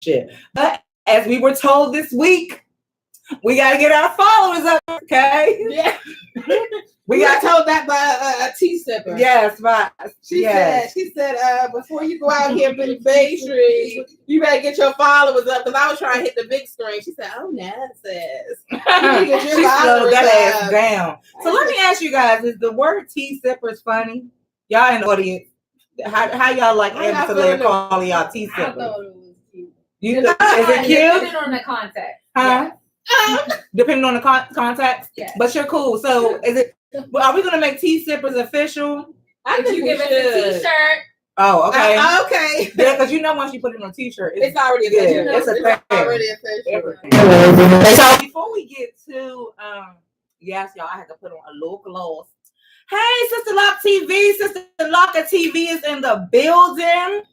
shit. But as we were told this week, we got to get our followers up, okay? Yeah. We got told that by a tea sipper. Yes, right. She said, before you go out here for pastry, you better get your followers up, because I was trying to hit the big screen. She said, oh, Nancy. She slowed that ass down. So let me ask you guys, is the word tea sippers funny? Y'all in the audience, how y'all like Eb Deceleb calling y'all tea sippers? I thought it was cute. Is it cute? Depending on the context. Huh? Yes. Depending on the context? Yes. But you're cool. So is it? Are we gonna make tea sippers official? I think you give us a t-shirt. Oh, okay. Okay. Yeah, because you know once you put it on a t-shirt, it's already official. Yeah, it's a thing. Already official. So before we get to yes, y'all, I had to put on a little gloss. Hey, Sister Lock TV, Sister Locker TV is in the building.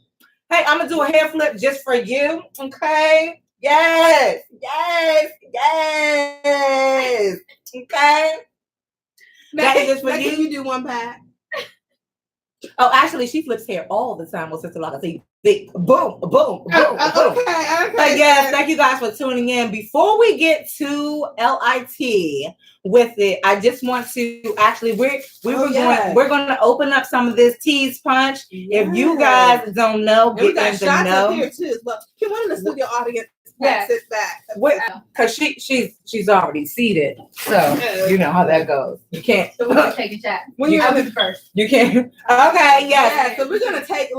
Hey, I'm gonna do a hair flip just for you, okay? Yes. Okay. That is just for you. You do one pack. Oh, actually, she flips hair all the time with Sister Locker TV. Boom. Okay. But yes, thank you guys for tuning in. Before we get to LIT with it, I just want to actually we're going to open up some of this teas punch. Yes. If you guys don't know, get in the know. Here too. Look, can one in the studio audience sit back? Because she's already seated, so you know how that goes. You can't. So we're gonna take a chat. When you're the first, you can't. Okay, yes. Yeah, so we're gonna take oh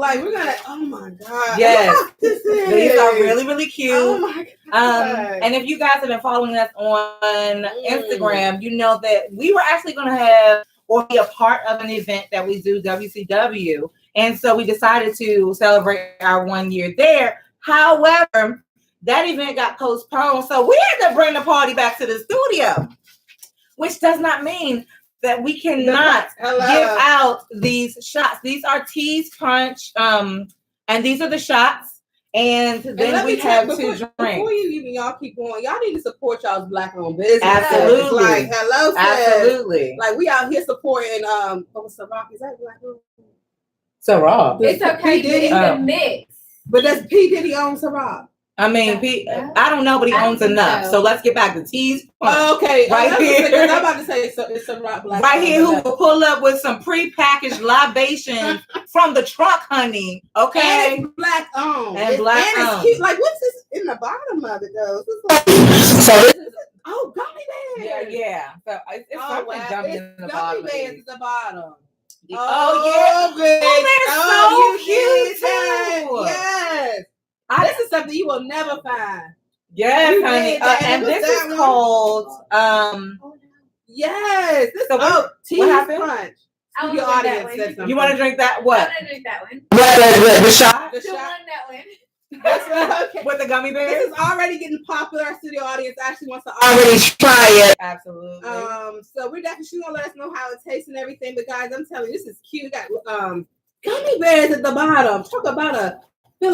my god. Yes, these are really cute. Oh my god. And if you guys have been following us on Instagram, you know that we were actually going to have or be a part of an event that we do, WCW, and so we decided to celebrate our 1 year there. However, that event got postponed, so we had to bring the party back to the studio, which does not mean that we cannot give out these shots. These are teas punch, and these are the shots. And then we have to drink. Before you even y'all keep going, y'all need to support y'all's black-owned business. Absolutely. Like, hello, sis. Absolutely. Like, we out here supporting, Ciroc. Is that black-owned? Ciroc. It's okay. It's a mix. But does P. Diddy own Ciroc? I mean, I don't know, but he owns enough. So let's get back to teas. Okay, right here. I'm about to say it's a rock black. Right here, who will pull up with some pre-packaged libations from the truck, honey. Okay, and it's black owned and black owned. It's cute. Like, what's this in the bottom of it though? So this is gummy bears. Yeah. So it's something gummy in the bottom. Gummy bears is the bottom. Oh yeah, they're so cute too. Yes. This is something you will never find. Yes, honey. And this is called yes. This tea punch. Your audience said something. You want to drink that? What? I want to drink that one. The shot? The shot. That one. Okay. With the gummy bears? This is already getting popular. Our studio audience actually wants to already try it. Absolutely. So we're definitely gonna let us know how it tastes and everything. But guys, I'm telling you, this is cute. We got gummy bears at the bottom. Talk about a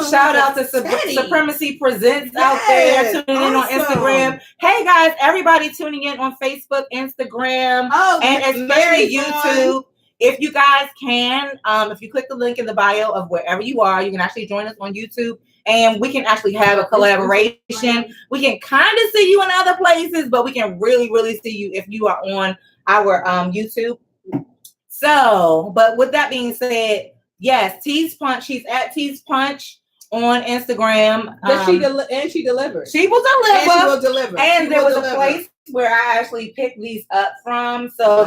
shout out to Supremacy Presents out there tuning in on Instagram. Hey guys, everybody tuning in on Facebook, Instagram, and especially YouTube. If you guys can, if you click the link in the bio of wherever you are, you can actually join us on YouTube, and we can actually have a collaboration. We can kind of see you in other places, but we can really see you if you are on our YouTube. So, but with that being said, yes, Teas Punch. She's at Teas Punch on Instagram. But she delivered. She will deliver. And there was a place where I actually picked these up from. So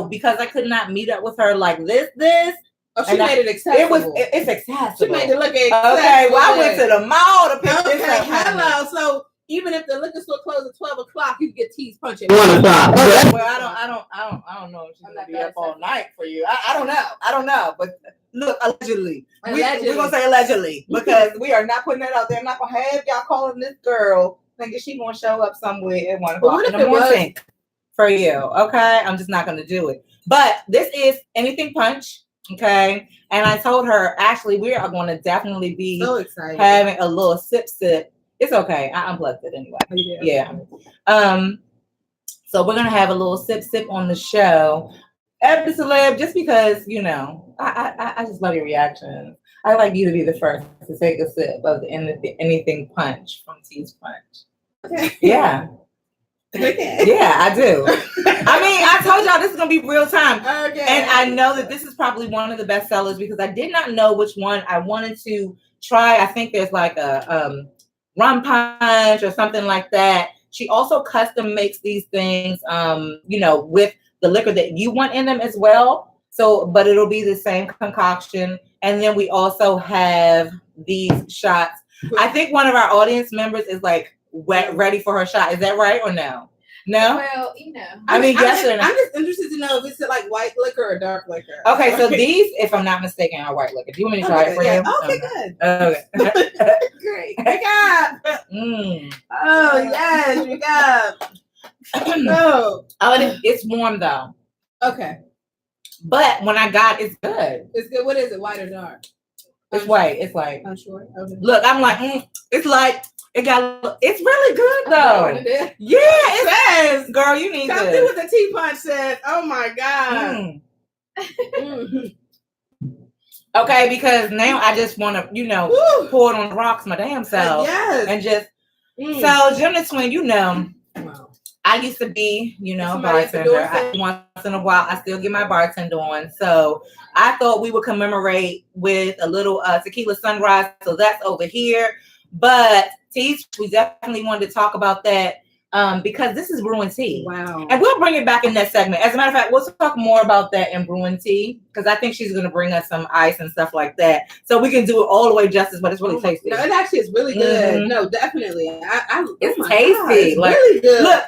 because I could not meet up with her like this. Oh, she made it accessible. It's accessible. She made it look accessible. Okay, well, I went to the mall to pick this up. Hello. So even if the liquor store closed at 12 o'clock, you can get Teas Punch at 1 o'clock. Well, I don't know if she's gonna be up all night for you. I don't know. But look, allegedly. We're gonna say allegedly because we are not putting that out there. I'm not gonna have y'all calling this girl thinking she's gonna show up somewhere at 1 o'clock in the morning for you. Okay, I'm just not gonna do it. But this is anything punch. Okay, and I told her actually we are going to definitely be so excited having a little sip. It's okay. I unplugged it anyway. Yeah. So we're gonna have a little sip on the show. Eb Deceleb, just because I just love your reactions. I like you to be the first to take a sip of the anything punch from Tea's Punch. Okay. Yeah. Okay. Yeah, I do. I mean, I told y'all this is gonna be real time. Okay. And I know that this is probably one of the best sellers because I did not know which one I wanted to try. I think there's like a rum punch or something like that. She also custom makes these things, with the liquor that you want in them as well. So, but it'll be the same concoction. And then we also have these shots. I think one of our audience members is like ready for her shot. Is that right or no? No? Well, I mean, yes or no? I'm just interested to know if it's like white liquor or dark liquor. Okay, so these, if I'm not mistaken, are white liquor. Do you want me to try it for you? Okay, good. Okay. Great. Pick up. Oh, yes, pick up. No. Oh, it's warm though. Okay. But when I got it's good. It's good. What is it, white or dark? It's white. It's like, Unsure. Okay. look, I'm like, it's like, it's really good though. Yeah, it says, girl, you need Come this. through what the tea punch says. Oh my God. Okay, because now I just want to, pour it on the rocks my damn self. Yes. And just, so GemDTwin, wow. I used to be, bartender. Once in a while, I still get my bartender on. So I thought we would commemorate with a little tequila sunrise. So that's over here. But teas, we definitely wanted to talk about that because this is Brewing TEA. Wow. And we'll bring it back in that segment. As a matter of fact, we'll talk more about that in Brewing TEA because I think she's going to bring us some ice and stuff like that. So we can do it all the way justice, but it's really tasty. No, it actually is really good. No, definitely. It's tasty. God, it's really good. Look,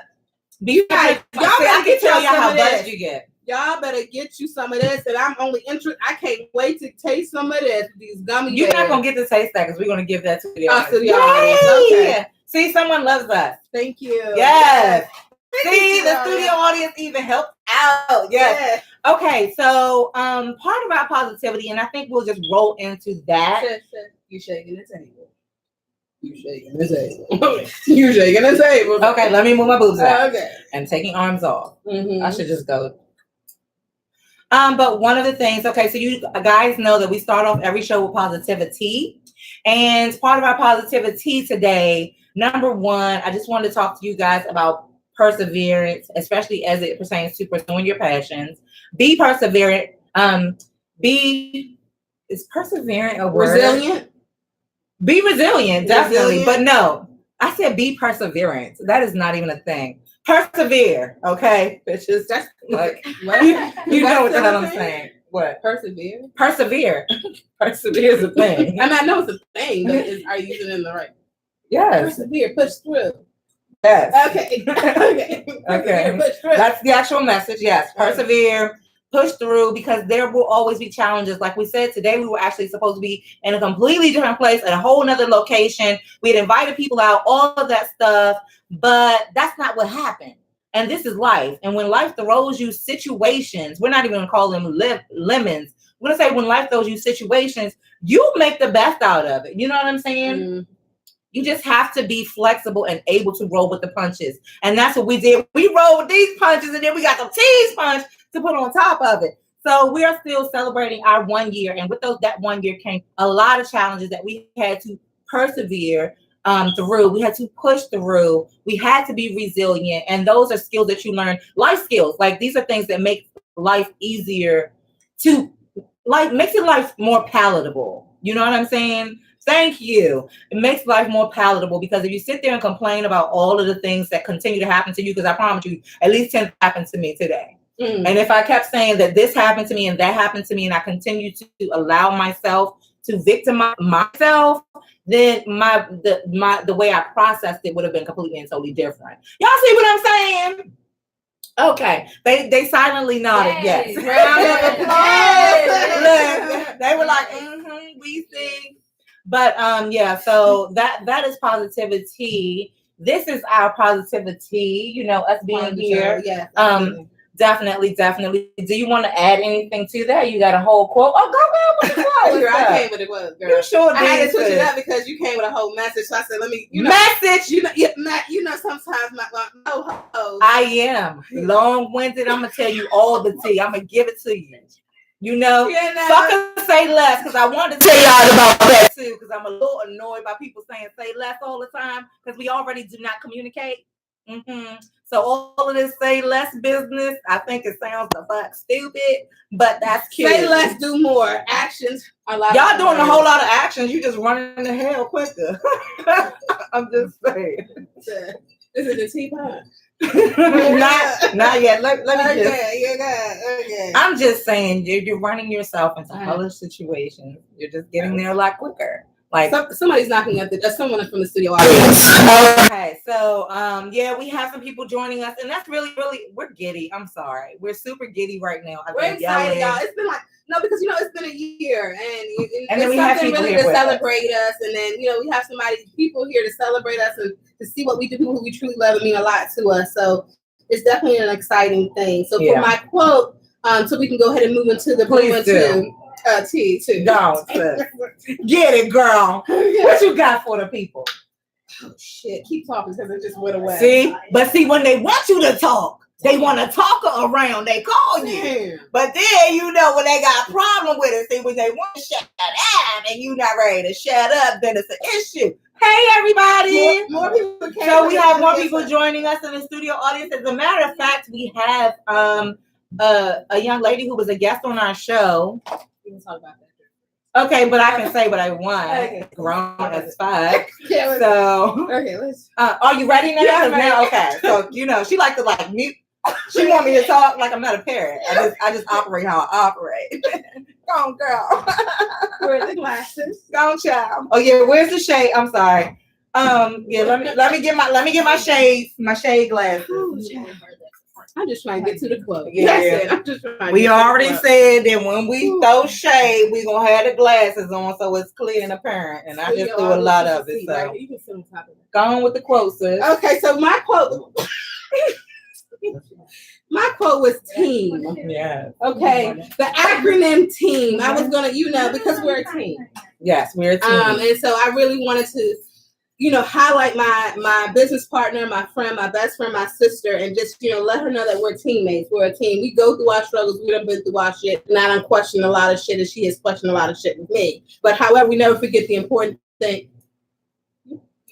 I can tell y'all how buzzed you get. Y'all better get you some of this, and I'm only interested. I can't wait to taste some of this. These gummy You're bears. not gonna get to taste that because we're gonna give that to the audience. To the audience. Okay. See, someone loves us. Thank you. Yes. See, the studio audience even helped out. Yes. Okay, so part of our positivity, and I think we'll just roll into that. You shaking the table. You shaking the table. You shaking the table. Okay, let me move my boobs out. Okay. And taking arms off. Mm-hmm. I should just go. But one of the things, okay, so you guys know that we start off every show with PositiviTEA. And part of our positivity today, number one, I just wanted to talk to you guys about perseverance, especially as it pertains to pursuing your passions. Be perseverant. Is perseverant a word? Resilient? Be resilient, definitely. But no, I said be perseverant. That is not even a thing. Persevere, okay? Bitches, that's like, you know what the hell I'm saying. What? Persevere? Persevere. Persevere is a thing. I mean, I know it's a thing, but are you using it in the right? Yes. Persevere, push through. Yes. Okay. Okay. Okay. Push through. That's the actual message. Yes. Persevere, push through, because there will always be challenges. Like we said, today we were actually supposed to be in a completely different place at a whole nother location. We had invited people out, all of that stuff, but that's not what happened. And this is life. And when life throws you situations, we're not even going to call them lemons. We're going to say when life throws you situations, you make the best out of it. You know what I'm saying? Mm. You just have to be flexible and able to roll with the punches. And that's what we did. We rolled with these punches, and then we got the tease punch to put on top of it. So we are still celebrating our 1 year. And with that 1 year came a lot of challenges that we had to persevere through. We had to push through. We had to be resilient. And those are skills that you learn, life skills. Like, these are things that make life easier to, like, makes your life more palatable. You know what I'm saying? Thank you. It makes life more palatable, because if you sit there and complain about all of the things that continue to happen to you, because I promise you, at least 10 happened to me today. Mm. And if I kept saying that this happened to me and that happened to me, and I continue to allow myself to victimize myself, then the way I processed it would have been completely and totally different. Y'all see what I'm saying? Okay. They silently nodded, yes. Round of applause. Look, they were like, we see. But yeah, so that is positivity. This is our positivity, you know, us being here. Yeah. Definitely. Do you want to add anything to that? You got a whole quote. Oh, go with the quote. Girl, I came with a quote, girl. You sure did. I had to switch it up because you came with a whole message. So I said, let me, message. You know, sometimes my I am long-winded. I'm gonna tell you all the tea. I'm gonna give it to you. You know, Yeah, no. so I can say less because I wanted to tell y'all about that too. Because I'm a little annoyed by people saying say less all the time because we already do not communicate. So all of this say less business, I think it sounds the fuck stupid, but that's cute. Say less, do more. Actions are like y'all doing a whole lot of actions. You just running the hell quicker. I'm just saying. Is it the teapot? not yet. Let me Okay, just. okay. I'm just saying you're running yourself into hellish situations. You're just getting there a lot quicker. Like somebody's knocking at someone from the studio audience. Okay, so yeah, we have some people joining us, and that's really we're giddy. I'm sorry, we're super giddy right now. We're excited, y'all. It's been like because it's been a year, and then we it's have something people really here to celebrate us, and then we have people here to celebrate us and to see what we do, people who we truly love and mean a lot to us. So it's definitely an exciting thing. So for my quote, so we can go ahead and move into the Brewing TEA too. Don't get it, girl. What you got for the people? Oh shit! Keep talking because it just went away. See, when they want you to talk, they want to talk around. They call you, but then when they got a problem with it. See, when they want to shut up and you not ready to shut up, then it's an issue. Hey, everybody! More people. So we have more people joining us in the studio audience. As a matter of fact, we have a young lady who was a guest on our show. We can talk about that. Okay, but I can say what I want. Okay. Grown as fuck. So let's. Are you ready now? Yeah, now okay. So she like to mute. She want me to talk like I'm not a parent. I just operate how I operate. Go on, girl. Where's the glasses? Go on, child. Oh yeah, where's the shade? I'm sorry. Yeah, let me get my shades, my shade glasses. I'm just trying to get to the quote. Yeah. I'm just trying we already said that when we throw shade, we gonna have the glasses on so it's clear and apparent. And I just threw a lot of it. So right? You can sit on top of it. Go on with the quote, sis. Okay, so my quote. My quote was team. Yeah. Okay. The acronym team. I was gonna, because we're a team. Yes, we're a team. And so I really wanted to, highlight my business partner, my friend, my best friend, my sister, and just, let her know that we're teammates. We're a team. We go through our struggles. We done been through our shit. And I done questioned a lot of shit, and she has questioned a lot of shit with me. But however, we never forget the important thing.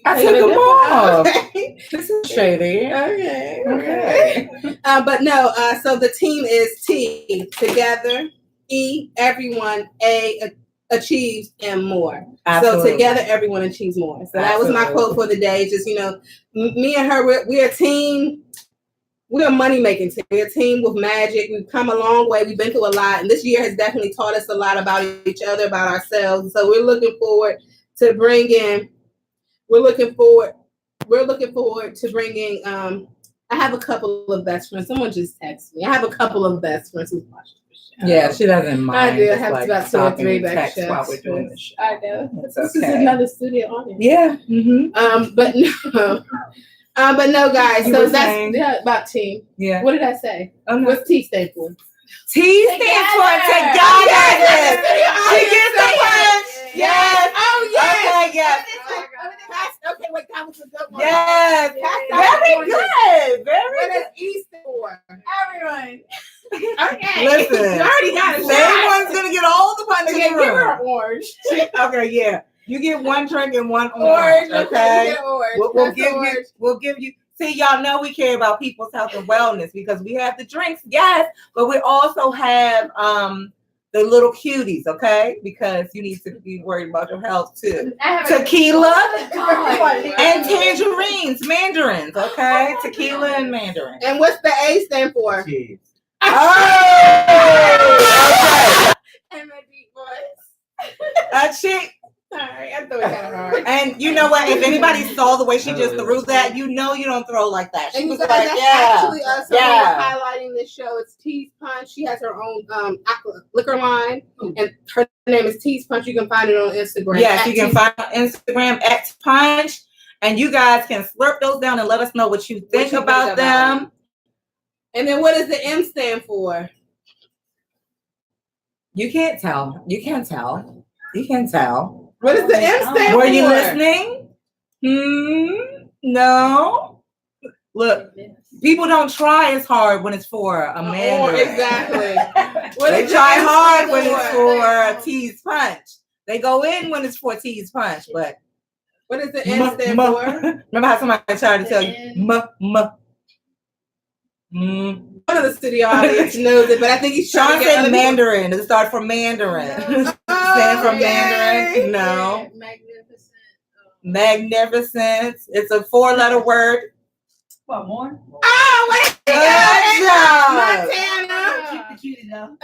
I took them off. Okay. This is shady. Okay. But no, so the team is T, together, E, everyone, A, achieves, and more. Absolutely. So together, everyone achieves more. So that was my quote for the day. Just, me and her, we're a team. We're a money-making team. We're a team with magic. We've come a long way. We've been through a lot. And this year has definitely taught us a lot about each other, about ourselves. So we're looking forward to bringing... We're looking forward to bringing. I have a couple of best friends. Someone just texted me. I have a couple of best friends who watch the show. Yeah, she doesn't mind. I do. I have about 2 or 3 best friends while we're doing the show. I know. This is another studio audience. Yeah. Mm-hmm. But no, guys. So that's about team. Yeah. What did I say? Oh, no. What's T stand for? T stands for together. She gets the punch. Yes. Oh yes. Okay. Yes. Okay, wait, that was a good one. Yes. Very good. What does E stand for? Everyone. Okay. Listen. You already got it. Everyone's gonna get all the punches in the room. Give her an orange. Okay, yeah. You get one drink and one orange. Okay. We'll give you. See, y'all know we care about people's health and wellness because we have the drinks, yes, but we also have the little cuties, okay? Because you need to be worried about your health too. Tequila and tangerines, mandarins, okay? Tequila and mandarin. And what's the A stand for? Cheese. Oh! Okay. And my deep voice. A chick. Sorry, I thought it got hard. And you know what? If anybody saw the way she just threw that, you don't throw like that. She was like, actually us. We're highlighting this show. It's Tea's Punch. She has her own liquor line, and her name is Tea's Punch. You can find it on Instagram. Yes, you can find it on Instagram at Punch, and you guys can slurp those down and let us know what you think about them. And then what does the M stand for? You can't tell. You can't tell. You can tell. What does the M stand for? Were you listening? No. Look, people don't try as hard when it's for a Mandarin. Exactly. They try hard when it's for Tea's Punch. They go in when it's for Tea's Punch, but what does the N stand for? Remember how somebody tried to tell you One of the studio audience knows it, but I think he's trying to get said Mandarin. It started from Mandarin. Stand for Mandarin. No. Magnificent. It's a 4-letter word. What more? Oh, wait. Good job. Montana. Keep the cutie though.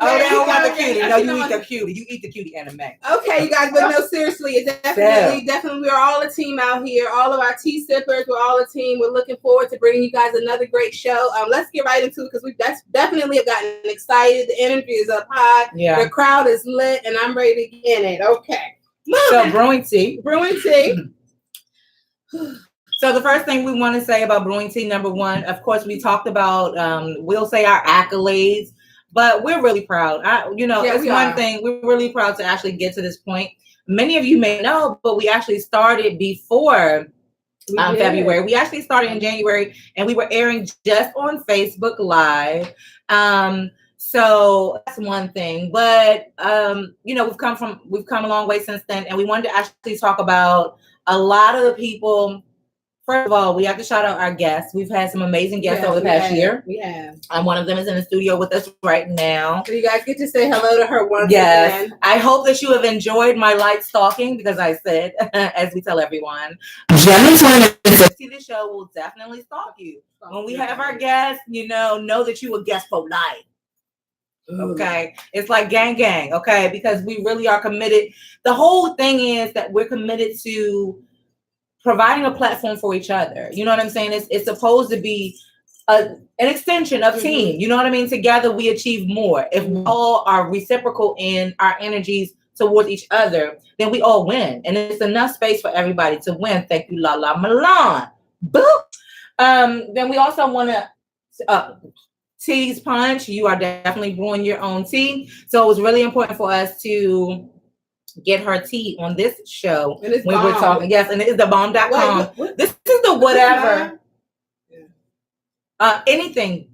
Oh, they don't want the cutie. No, you eat the cutie. You eat the cutie and the mag. Okay, you guys, but no, seriously, it definitely, we're all a team out here. All of our tea sippers, we're all a team. We're looking forward to bringing you guys another great show. Let's get right into it because we definitely have gotten excited. The energy is up high. Yeah. The crowd is lit, and I'm ready to get in it. Okay. So Brewing TEA. Brewing tea. So the first thing we want to say about Brewing TEA, number one, of course, we talked about, we'll say our accolades, but we're really proud. It's one thing. We're really proud to actually get to this point. Many of you may know, but we actually started before February. We actually started in January, and we were airing just on Facebook Live. So that's one thing. But we've come a long way since then, and we wanted to actually talk about a lot of the people. First of all, we have to shout out our guests. We've had some amazing guests over the past year. We have. One of them is in the studio with us right now. So you guys get to say hello to her once again. I hope that you have enjoyed my light stalking because I said, as we tell everyone, GemDTwin and SipsTea the Show will definitely stalk you. When we have our guests, know that you a guest for life. Okay, it's like gang, okay, because we really are committed. The whole thing is that we're committed to providing a platform for each other. You know what I'm saying? It's supposed to be an extension of team. You know what I mean? Together we achieve more. If we all are reciprocal in our energies towards each other, then we all win. And it's enough space for everybody to win. Thank you, La La Milan. Boop. Then we also want to Tea's Punch. You are definitely brewing your own tea. So it was really important for us to get her tea on this show when we're talking. Yes, and it is the bomb.com. This is the whatever. Anything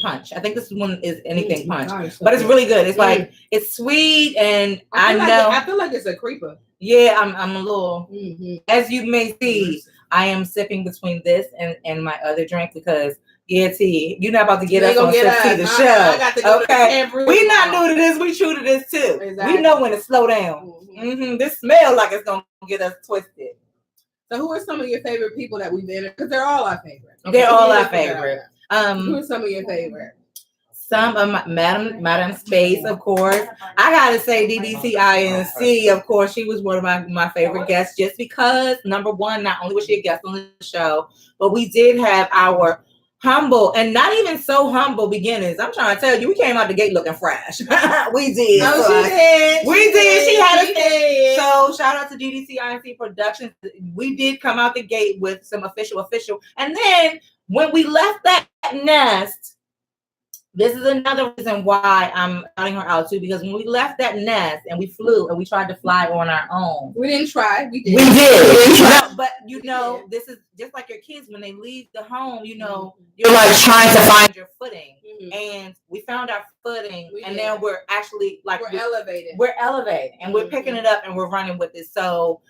punch. I think this one is anything punch. But it's really good. It's like it's sweet, and I feel like it's a creeper. Yeah, I'm a little as you may see, I am sipping between this and my other drink because tea. You're not about to get us on SipsTea the Show. Okay. We not new to this. We true to this too. Exactly. We know when to slow down. This smells like it's gonna get us twisted. So who are some of your favorite people that we've interviewed? Because they're all our favorite. Okay. They're all our favorite. Who are some of your favorite? Some of Madam Space, of course. I gotta say GemDTwin, of course. She was one of my favorite guests just because, number one, not only was she a guest on the show, but we did have our humble and not even so humble beginnings. I'm trying to tell you, we came out the gate looking fresh. We did. Oh, she did. We did. She had us. So shout out to GemDTwin Productions. We did come out the gate with some official. And then when we left that nest, this is another reason why I'm shouting her out too, because when we left that nest and we flew and we tried to fly on our own. We didn't try. We did. No, but this is just like your kids when they leave the home, you're like trying to find your footing. And we found our footing and then we're actually like we're elevated. We're elevated and we're picking it up and we're running with it. So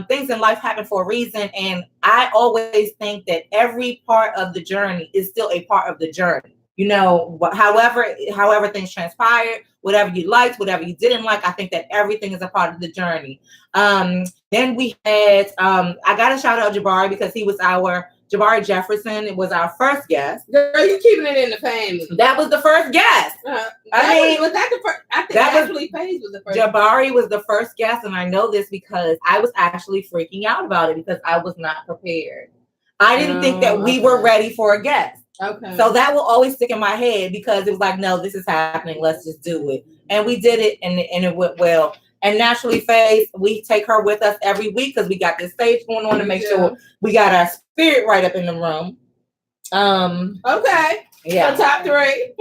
things in life happen for a reason. And I always think that every part of the journey is still a part of the journey. However things transpired, whatever you liked, whatever you didn't like, I think that everything is a part of the journey. Then we had, I got to shout out Jabari because Jabari Jefferson was our first guest. Girl, you keeping it in the family. That was the first guest. Was that the first? I think actually FaZe was the first. Jabari was the first guest, and I know this because I was actually freaking out about it because I was not prepared. I didn't think that we were ready for a guest. Okay. So that will always stick in my head because it was like, no, this is happening. Let's just do it. And we did it and it went well. And naturally, FaZe, we take her with us every week because we got this stage going on to make sure we got our spirit right up in the room. Okay. Yeah. So top three.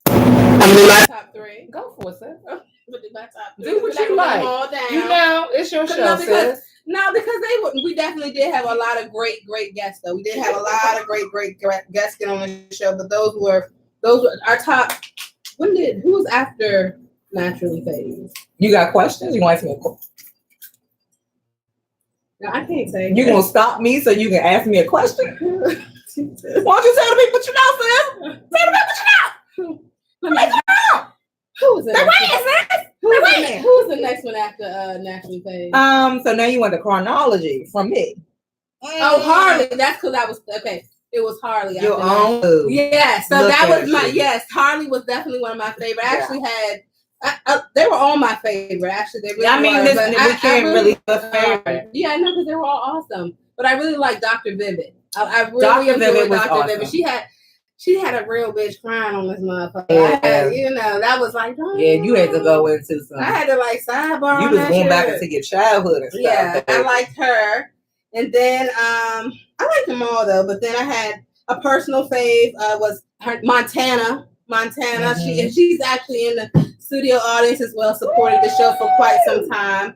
My top three. Go for it, sis. My top three. Do what you like. It's your show, sis. No, because we definitely did have a lot of great guests though. We did have a lot of great guests get on the show, but those were our top. Who was after Naturally Phase? You got questions? You want to ask me a question? No, I can't say. You're gonna stop me so you can ask me a question? Why don't you tell the people what you know, sis? Tell the people what you know. Who was the next one after Naturally Phase? So now you want the chronology from me. Oh, Harley. That's because I was okay. It was Harley. Your own food. Yeah. So that was Harley was definitely one of my favorite. I actually had. They were all my favorite. Actually, they really were. We can't really favorite. Yeah, I know because they were all awesome. But I really like Dr. Vivid. I really enjoyed Dr. Vivid. She had a real bitch crying on this motherfucker. Yeah. That was like, oh, yeah, you had to go into some. I had to sidebar. You was going back into your childhood and stuff. Yeah, I liked her. And then I liked them all though. But then I had a personal fave was her, Montana. Mm-hmm. She's actually in the studio audience as well, supported the show for quite some time.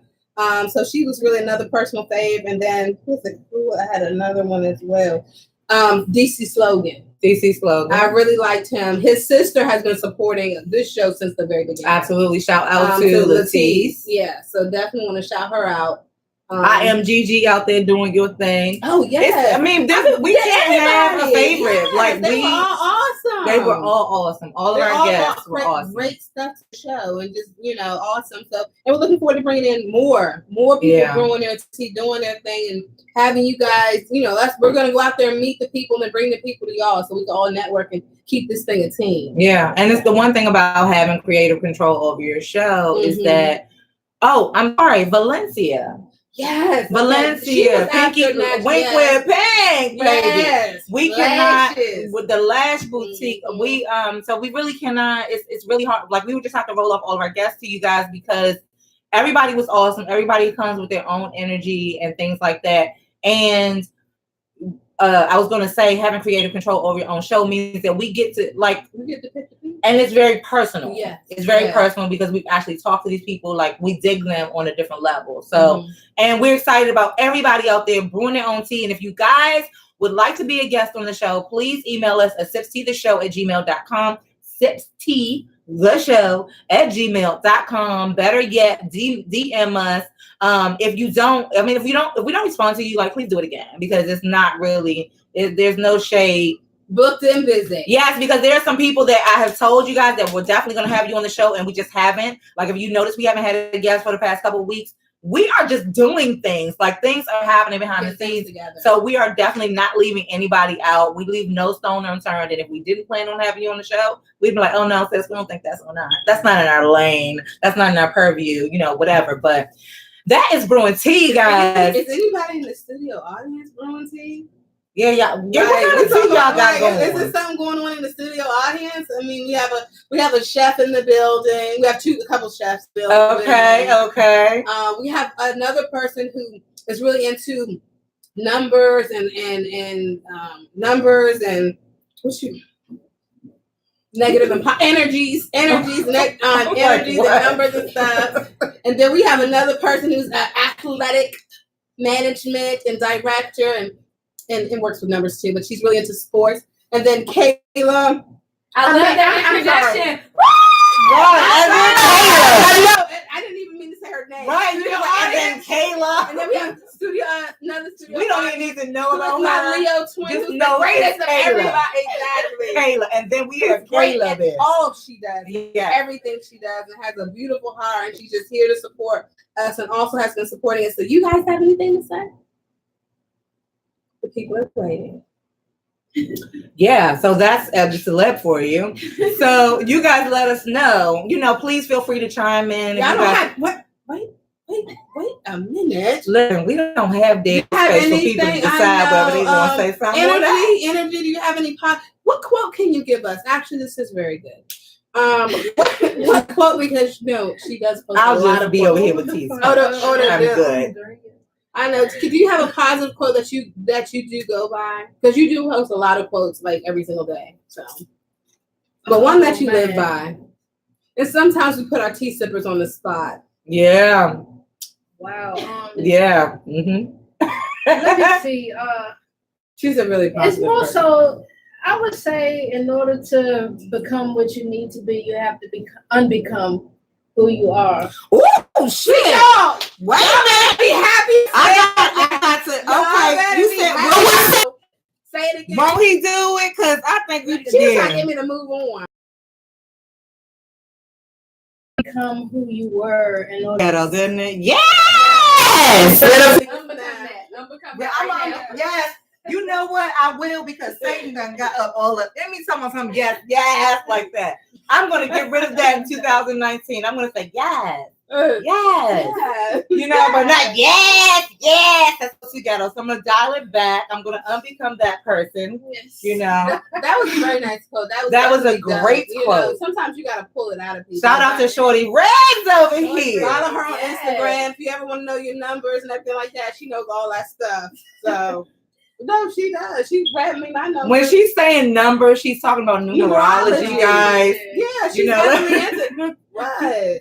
So she was really another personal fave. And then I had another one as well. DC Slogan. I really liked him. His sister has been supporting this show since the very beginning. Absolutely. Shout out to Latisse. Yeah, so definitely want to shout her out. I am Gigi out there doing your thing. Oh yeah. We can't have a favorite. Yes, they were all awesome. They were all awesome. All of our guests were awesome. Great stuff to show and just awesome stuff. And we're looking forward to bringing in more people growing their tea, doing their thing, and having you guys. We're gonna go out there and meet the people and bring the people to y'all, so we can all network and keep this thing a team. Yeah, and it's the one thing about having creative control over your show is that. Oh, I'm sorry, Valencia. Yes, Valencia, Pinky, Wink with Pink, baby. Yes, we cannot with the Lash Boutique. Mm-hmm. So we really cannot. It's really hard. Like we would just have to roll up all of our guests to you guys because everybody was awesome. Everybody comes with their own energy and things like that. And I was going to say having creative control over your own show means that we get to pick the people. And it's very personal. Yeah, it's very personal because we actually talk to these people, like we dig them on a different level. So, and we're excited about everybody out there brewing their own tea. And if you guys would like to be a guest on the show, please email us at SipsTeaTheShow@gmail.com. SipsTea the Show @gmail.com. Better yet, DM us. If we don't respond to you, please do it again because it's not really. There's no shade. Booked and busy. Yes, because there are some people that I have told you guys that we're definitely going to have you on the show, and we just haven't. Like if you notice, we haven't had a guest for the past couple of weeks. We are just doing things. Like things are happening behind the scenes together. So we are definitely not leaving anybody out. We leave no stone unturned. And if we didn't plan on having you on the show, we'd be like, oh no, sis, we don't think that's not in our lane. That's not in our purview. Whatever. But that is Brewing Tea, guys. Is anybody in the studio audience brewing tea? Yeah. What kind of tea y'all got going? Is there something going on in the studio audience? I mean, we have a chef in the building. We have a couple chefs building. Okay. We have another person who is really into numbers and numbers and negative and energies and numbers and stuff. And then we have another person who's athletic management and director and works with numbers too, but she's really into sports. And then Kayla. I love that introduction. I know. I didn't even mean to say her name. Right. And then Kayla. And then we have another studio. We don't even need to know about my Leo twin. Just know the greatest of everybody. Exactly. Kayla. And then we have Kayla there. All she does. Yeah. Everything she does and has a beautiful heart. And she's just here to support us and also has been supporting us. So you guys have anything to say? The people are waiting. Yeah, so that's Eb Deceleb for you. So you guys let us know. Please feel free to chime in. Wait a minute. Listen, we don't have dead space for people to decide whether they want to say something. Energy. Do you have any what quote can you give us? Actually, this is very good. What quote? Because she does post I'll a lot just of be quotes. over here with teas. I'm good. I know. Do you have a positive quote that you do go by? Because you do post a lot of quotes every single day. So, but one that you live by. And sometimes we put our tea sippers on the spot. Yeah. Wow. Yeah. Mm-hmm. Let me see. She's a really positive It's more person. so. I would say, in order to become what you need to be, you have to unbecome who you are. Oh shit! Y'all, wait a minute. Be happy. I got to. Okay, you said what? Say it again. Won't he do it? Cause I think we She was trying to get me to move on. Become who you were in order. Didn't it? Yes. Yes. You know what? I will, because Satan done got up all up. Let me tell me something. Yes, like that. I'm gonna get rid of that in 2019. I'm gonna say yes. Yes. You know, but not yes. That's what you got. So I'm gonna dial it back. I'm gonna unbecome that person. Yes. You know. That was a very nice quote. That was a great quote. Sometimes you gotta pull it out of people. Shout out to Shorty Regs over here. Follow her on Instagram if you ever want to know your numbers and everything like that. She knows all that stuff. So no, she does. She's grabbing me my numbers. When she's saying numbers, she's talking about numerology, guys. Yeah, she's definitely what?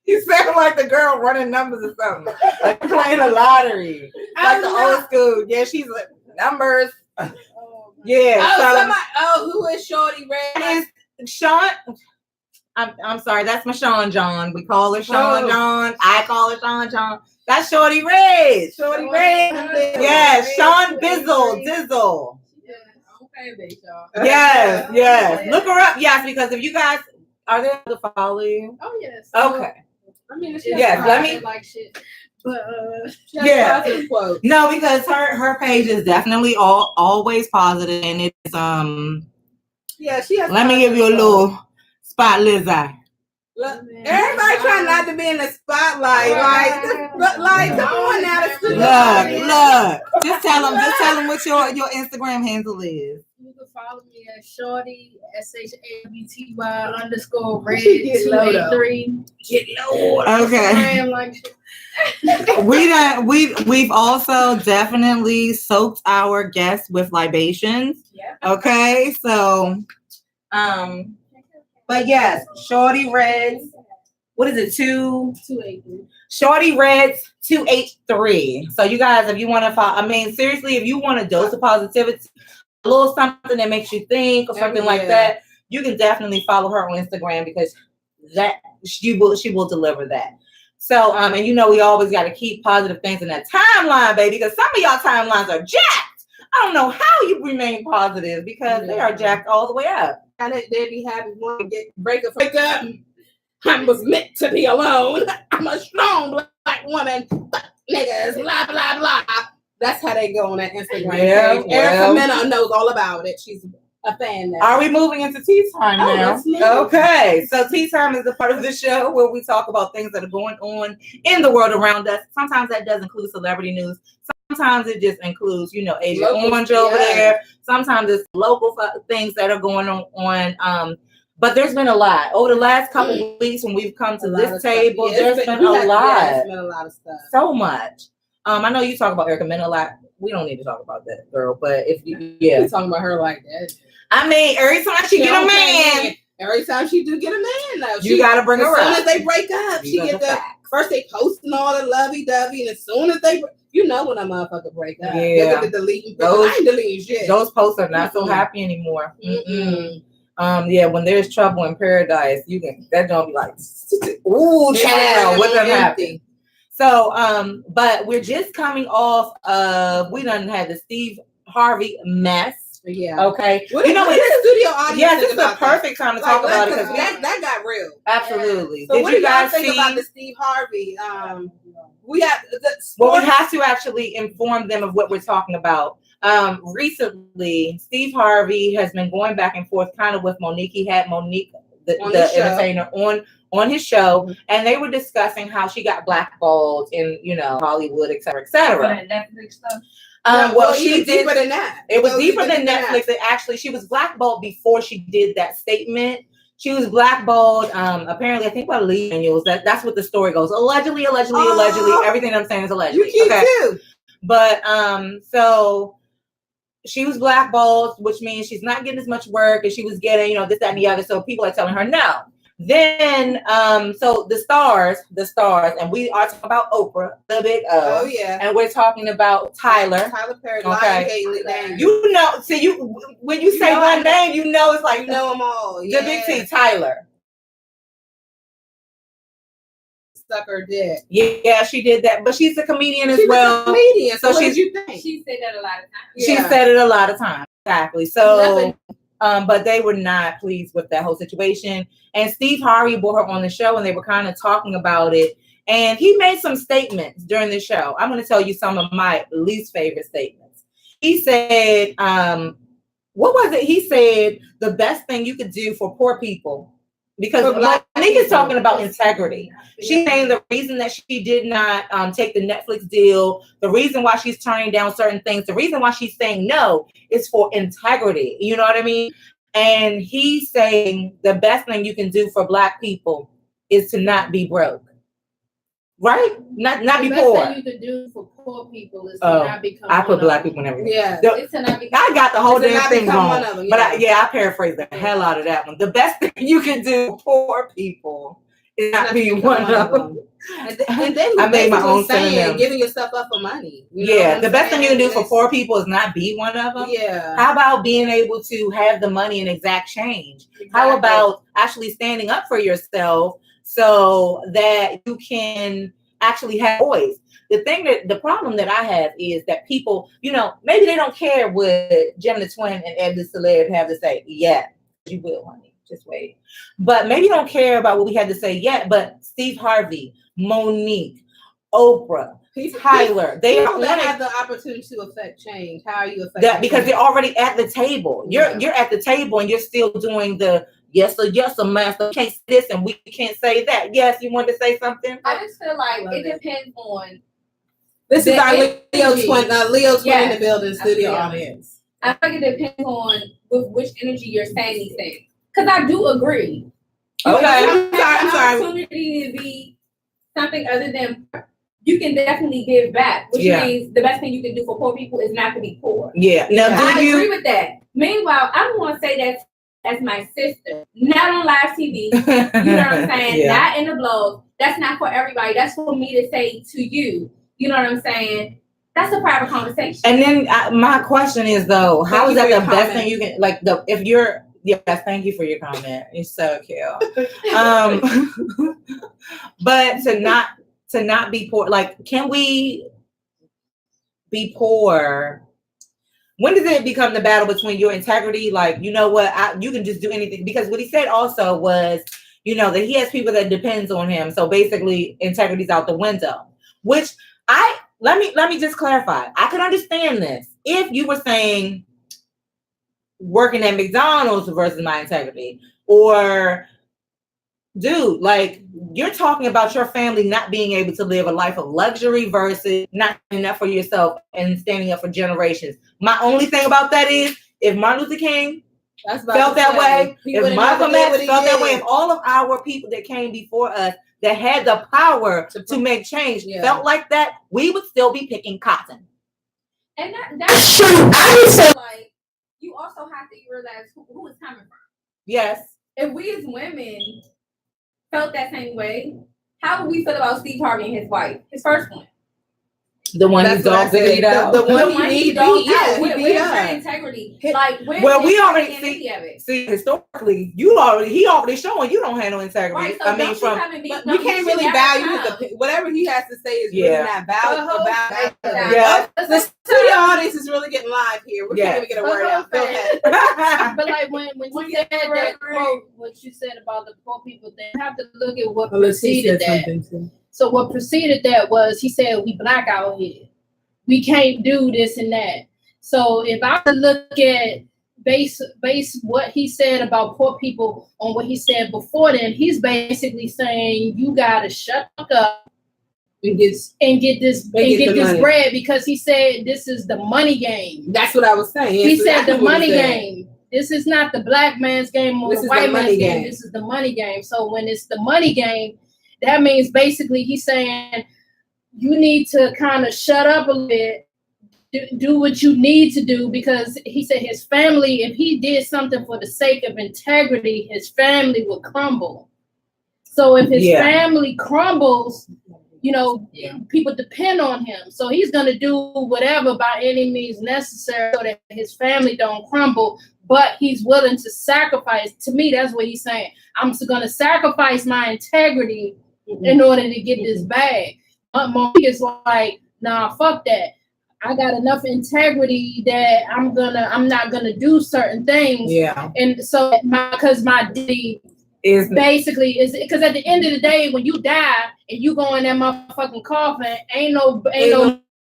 You sound like the girl running numbers or something. Like playing a lottery. Like the old school. Yeah, she's like numbers. Yeah. Who is Shorty Red? Is Sean. I'm sorry, that's my Sean John. We call her Sean John. I call her Sean John. That's Shorty Red. Shorty Red. Yes, Sean Dizzle. Yes. Look her up. Yes, because if you guys are they able to follow you? Oh yes. Okay. I mean, let me like shit. But no, because her page is definitely always positive, and it's she has. Let me give you a little spotlight eye. Everybody trying not to be in the spotlight, like come on now. Look. Just tell them what your Instagram handle is. You can follow me at Shorty SHABTY _Red 283. Get low. Okay. We've also definitely soaked our guests with libations. Yeah. Okay, so but yes, Shorty Reds. What is it? 283. Shorty Reds 283. So you guys, if you want to follow, I mean, seriously, if you want a dose of positivity, a little something that makes you think or something like that, you can definitely follow her on Instagram, because that she will deliver that. So and you know, we always got to keep positive things in that timeline, baby, because some of y'all timelines are jacked. I don't know how you remain positive, because they are jacked all the way up. And they be happy when they break up. I was meant to be alone. I'm a strong black woman. Niggas, blah blah blah. That's how they go on that Instagram page. Erica Mena knows all about it. She's a fan now. Are we moving into tea time now? Okay. So tea time is the part of the show where we talk about things that are going on in the world around us. Sometimes that does include celebrity news. Sometimes it just includes, Agent Orange over there. Sometimes it's local things that are going on. But there's been a lot over the last couple of weeks when we've come to this table. There's been a lot. There's been a lot of stuff. So much. I know you talk about Erica Mena a lot. We don't need to talk about that, girl. But if you're talking about her like that. I mean, every time she get a man. Every time she do get a man, though, you gotta bring her up. As soon as they break up, she get the first they posting all the lovey-dovey, and as soon as they, when a motherfucker break up, they get the deleting. I ain't deleting shit. Those posts are not so happy anymore. When there's trouble in paradise, that don't be like, ooh, child, what done happened? So, but we're just coming off of, we done had the Steve Harvey mess. Yeah. Okay. What the studio audience? Yes, it's the perfect time to talk about it, because that got real. Absolutely. So did you guys think about the Steve Harvey? We have to actually inform them of what we're talking about. Recently, Steve Harvey has been going back and forth kind of with Monique. He had Monique, the entertainer, on his show, and they were discussing how she got blackballed in, Hollywood, et cetera, et cetera. Netflix stuff. She did deeper than that. It was deeper than Netflix. Actually, she was blackballed before she did that statement. She was blackballed. Apparently, I think by Lee Daniels. That's what the story goes. Allegedly. Everything I'm saying is allegedly. You cute too. But so she was blackballed, which means she's not getting as much work as she was getting. This, that, and the other. So people are telling her no. Then, so the stars, and we are talking about Oprah, the big O. Oh yeah. And we're talking about Tyler Perry. Okay. Name. You know, see you when you say one name, you know it's like you know them all. The big T, Tyler. Sucker did. Yeah, she did that, but she's a comedian as well. A comedian. So what did you think? She said that a lot of times. She said it a lot of times. Exactly. So. But they were not pleased with that whole situation. And Steve Harvey brought her on the show and they were kind of talking about it. And he made some statements during the show. I'm going to tell you some of my least favorite statements. He said, what was it? He said, the best thing you could do for poor people, because Nika's talking about integrity. She's saying the reason that she did not take the Netflix deal, the reason why she's turning down certain things, the reason why she's saying no is for integrity. You know what I mean? And he's saying the best thing you can do for Black people is to not be broke. Right? Not be poor. The best thing you can do for poor people is to not become I put Black people in everything. Yeah. I got the whole damn thing wrong. But I paraphrased the hell out of that one. The best thing you can do for poor people is not be one of them. And then I made my own saying, giving yourself up for money. The best thing you can do for poor people is not be one of them. Yeah. How about being able to have the money in exact change? Exactly. How about actually standing up for yourself so that you can actually have voice? The problem that I have is that people, maybe they don't care what GemDTwin and Eb Deceleb have to say. Yeah, you will, honey. Just wait. But maybe you don't care about what we had to say yet. But Steve Harvey, Monique, Oprah, Tyler, they have the opportunity to affect change. How are you affecting that? Because they're already at the table. You're at the table and you're still doing the yes, sir, master. We can't say this and we can't say that. Yes, you want to say something? I just feel like it depends on. This is our Leo twin in the building studio audience. I think it depends on with which energy you're saying these things. Because I do agree. Okay. I'm sorry. Opportunity to be something other than you can definitely give back, which means the best thing you can do for poor people is not to be poor. Yeah. Now, I agree with that. Meanwhile, I don't want to say that as my sister, not on live TV. You know what I'm saying? Not in the blog. That's not for everybody. That's for me to say to you. You know what I'm saying? That's a private conversation. And then my question is though, how is that the best thing you can if you're thank you for your comment. It's so cute. But to not be poor, can we be poor? When does it become the battle between your integrity? You know what? You can just do anything. Because what he said also was, that he has people that depends on him. So basically, integrity's out the window. Which let me just clarify. I could understand this if you were saying working at McDonald's versus my integrity, or dude, you're talking about your family not being able to live a life of luxury versus not standing up for yourself and standing up for generations. My only thing about that is if Martin Luther King felt that way, if Malcolm X felt that way, if all of our people that came before us that had the power to make change felt like that, we would still be picking cotton. And that's true. I would say you also have to realize who it's coming from. Yes. If we as women felt that same way, how would we feel about Steve Harvey and his wife, his first one? The one who dogged it out. The one he dogged out. Where's your integrity? We already see historically, he already showing you don't have no integrity. Right, so we can't really value whatever he has to say is really not valuable. The studio audience is really getting live here. We can't even get a word out. Go ahead. But when you said that quote, what you said about the poor people, they have to look at what preceded that. So what preceded that was he said we Black out here. We can't do this and that. So if I look at base what he said about poor people on what he said before then, he's basically saying you gotta shut up and get this bread, because he said this is the money game. That's what I was saying. He said the money game. This is not the black man's game or the white man's game. This is the money game. So when it's the money game, that means basically he's saying you need to kind of shut up a little bit, do what you need to do, because he said his family, if he did something for the sake of integrity, his family would crumble. So if his family crumbles, people depend on him. So he's going to do whatever by any means necessary so that his family don't crumble. But he's willing to sacrifice. To me, that's what he's saying. I'm going to sacrifice my integrity in order to get this bag. Monique is like, nah, fuck that. I got enough integrity that I'm not gonna do certain things. Yeah. And so because my duty is basically because at the end of the day, when you die and you go in that motherfucking coffin, ain't no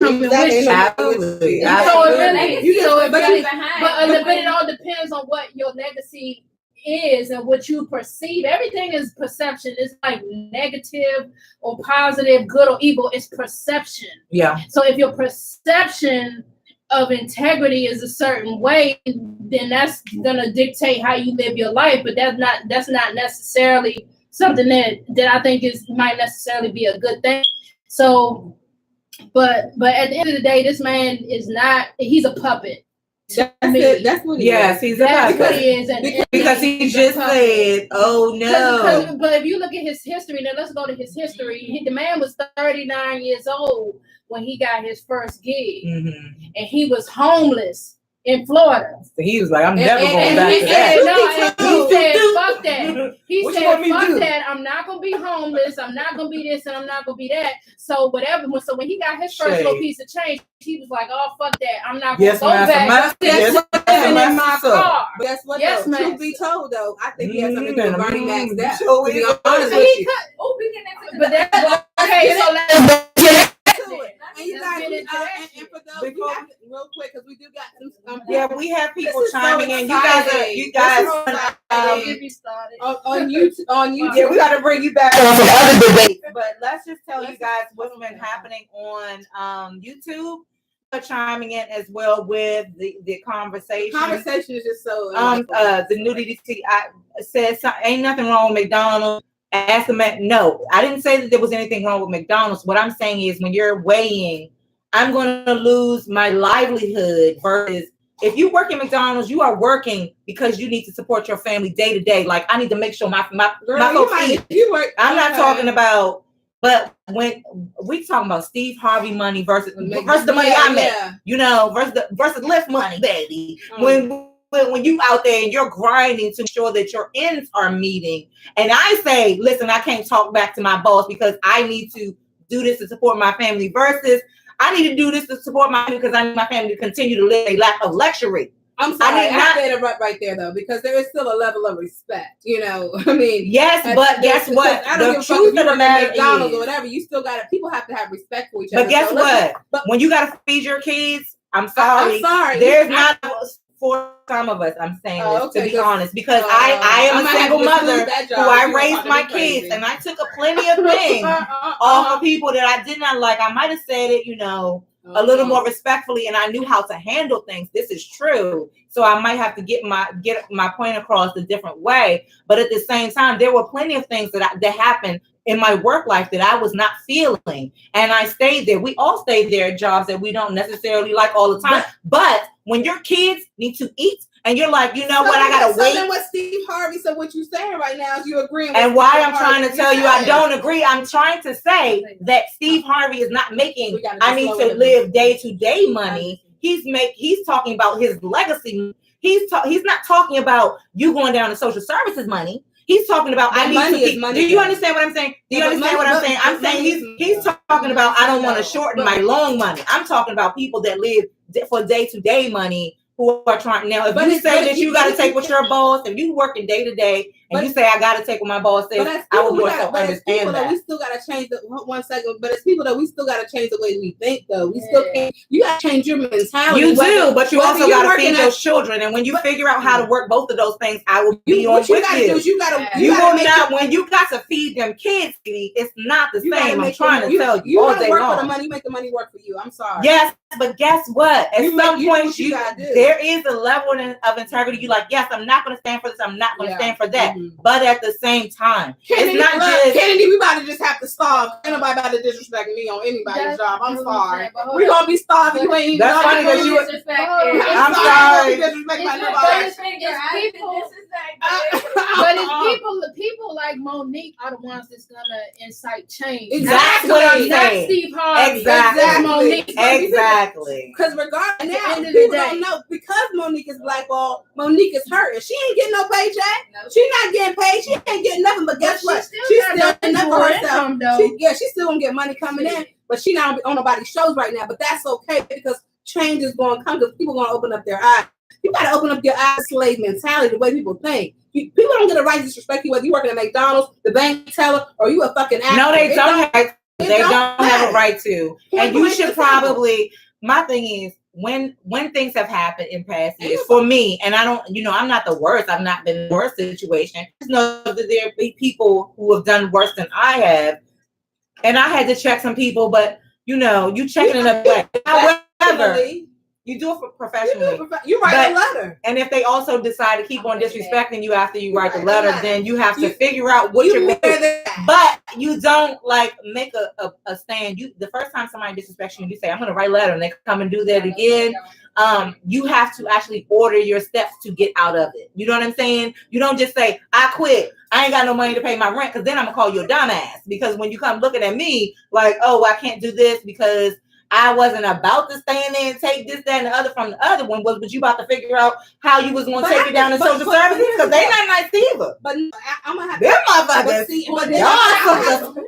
coming with you. Absolutely. But it all depends on what your legacy is and what you perceive. Everything is perception. It's like negative or positive, good or evil. It's perception. Yeah. So if your perception of integrity is a certain way, then that's gonna dictate how you live your life. But that's not necessarily something that I think might necessarily be a good thing. So, but at the end of the day, this man is not. He's a puppet. That's what he is. Yes, he's a puppet. That's what he is. Because he just said, "Oh no." But if you look at his history, then let's go to his history. The man was 39 years old when he got his first gig, and he was homeless in Florida. So he was like, "I'm never going back to that." He said, "Fuck that." He said, "Fuck that. I'm not gonna be homeless. I'm not gonna be this, and I'm not gonna be that." So whatever. So when he got his first little piece of change, he was like, "Oh fuck that. I'm not gonna go back. Living in my car." But guess what? Yes, though? Truth be told, though, I think he has something to do with Bernie Mac's death. To be honest with you. But that's okay. So let's and you guys, and for those, real quick, because we do got some. We have people chiming in. You guys on YouTube. Yeah, we got to bring you back on some other debates. But let's just tell you guys what's been happening on YouTube. Chiming in as well with the conversation. The conversation is just so. The nudity says ain't nothing wrong with McDonald's. Ask them no, I didn't say that there was anything wrong with McDonald's. What I'm saying is when you're weighing, I'm going to lose my livelihood versus if you work at McDonald's, you are working because you need to support your family day to day. Like I need to make sure my folks eat. I'm not talking about, but when we talking about Steve Harvey money versus the money I make, versus Lyft money, baby. When you out there and you're grinding to ensure that your ends are meeting, and I say, listen, I can't talk back to my boss because I need to do this to support my family versus I need to do this to support my family because I need my family to continue to live a life of luxury. I'm sorry, I have to interrupt right there though, because there is still a level of respect, I mean, yes, but guess what? I don't give a fuck if you work at McDonald's or whatever. You still people have to have respect for each other. But guess what? When you gotta feed your kids, I'm sorry. There's not. For some of us, I'm saying this to be honest, because I am a single mother who I raised my kids, and I took a plenty of things off of people that I did not like. I might have said it, a little more respectfully, and I knew how to handle things. This is true, so I might have to get my point across a different way. But at the same time, there were plenty of things that happened in my work life that I was not feeling, and I stayed there. We all stayed there at jobs that we don't necessarily like all the time. But when your kids need to eat, and you're like, what, I gotta wait. So then what Steve Harvey? So what you're saying right now is you agreeing. And why I'm trying to tell you I don't agree. I'm trying to say that Steve Harvey is not making. I need to live day to day money. He's talking about his legacy. He's not talking about you going down to social services money. He's talking about I need to keep, do you understand what I'm saying? Do you understand what I'm saying? I'm saying he's talking about I don't want to shorten my long money. I'm talking about people that live for day-to-day money who are trying. Now, if you say that you got to take what your boss, and you working day to day, and you say I got to take what my boss says, I would more so understand that. We still got to change the 1 second. But it's people that we still got to change the way we think, though. We still can't. You got to change your mentality. You do, but you also got to feed your children. And when you figure out how to work both of those things, I will be on with you. You will not. When you got to feed them kids, it's not the same. I'm trying to tell you all day long. You work for the money. You make the money work for you. I'm sorry. Yes, but guess what? At some point, there is a level of integrity. You like, yes, I'm not going to stand for this. I'm not going to stand for that. But at the same time, Kennedy, it's not just Kennedy. We about to just have to starve. Ain't nobody about to disrespect me on anybody's job. I'm sorry. We're gonna be starving. You ain't. That's funny that you. I'm sorry. But people like Monique are the ones that's gonna incite change. Exactly what I'm saying. Not Steve Harvey. Exactly. Monique. Exactly. Because regardless, now people don't know because Monique is blackballed. Monique is hurting. She ain't getting no paycheck. No. She not getting paid. She ain't getting nothing. But guess what? She's still enough for herself. She's still gonna get money coming in. But she not on nobody's shows right now. But that's okay because change is going to come because people are going to open up their eyes. You got to open up your eyes, slave mentality, the way people think. People don't get a right to disrespect you whether you working at McDonald's, the bank teller, or you a fucking actor. No, they don't. They don't have a right to. And you should probably. My thing is when things have happened in past years for me, and I don't, I'm not the worst. I've not been in the worst situation. I just know that there be people who have done worse than I have, and I had to check some people, but you check it in a way. However, you do it professionally. You write a letter. And if they also decide to keep on disrespecting you after you write the letter, then you have to figure out what you're doing. But you don't make a stand. The first time somebody disrespects you say, I'm going to write a letter, and they come and do that again. You have to actually order your steps to get out of it. You know what I'm saying? You don't just say, I quit. I ain't got no money to pay my rent, because then I'm going to call you a dumbass. Because when you come looking at me like, oh, I can't do this because I wasn't about to stand there and take this, that, and the other from the other one. Was you about to figure out how you was going to take it down in social services? Because they not nice either. But I'm going to have to. Them motherfuckers.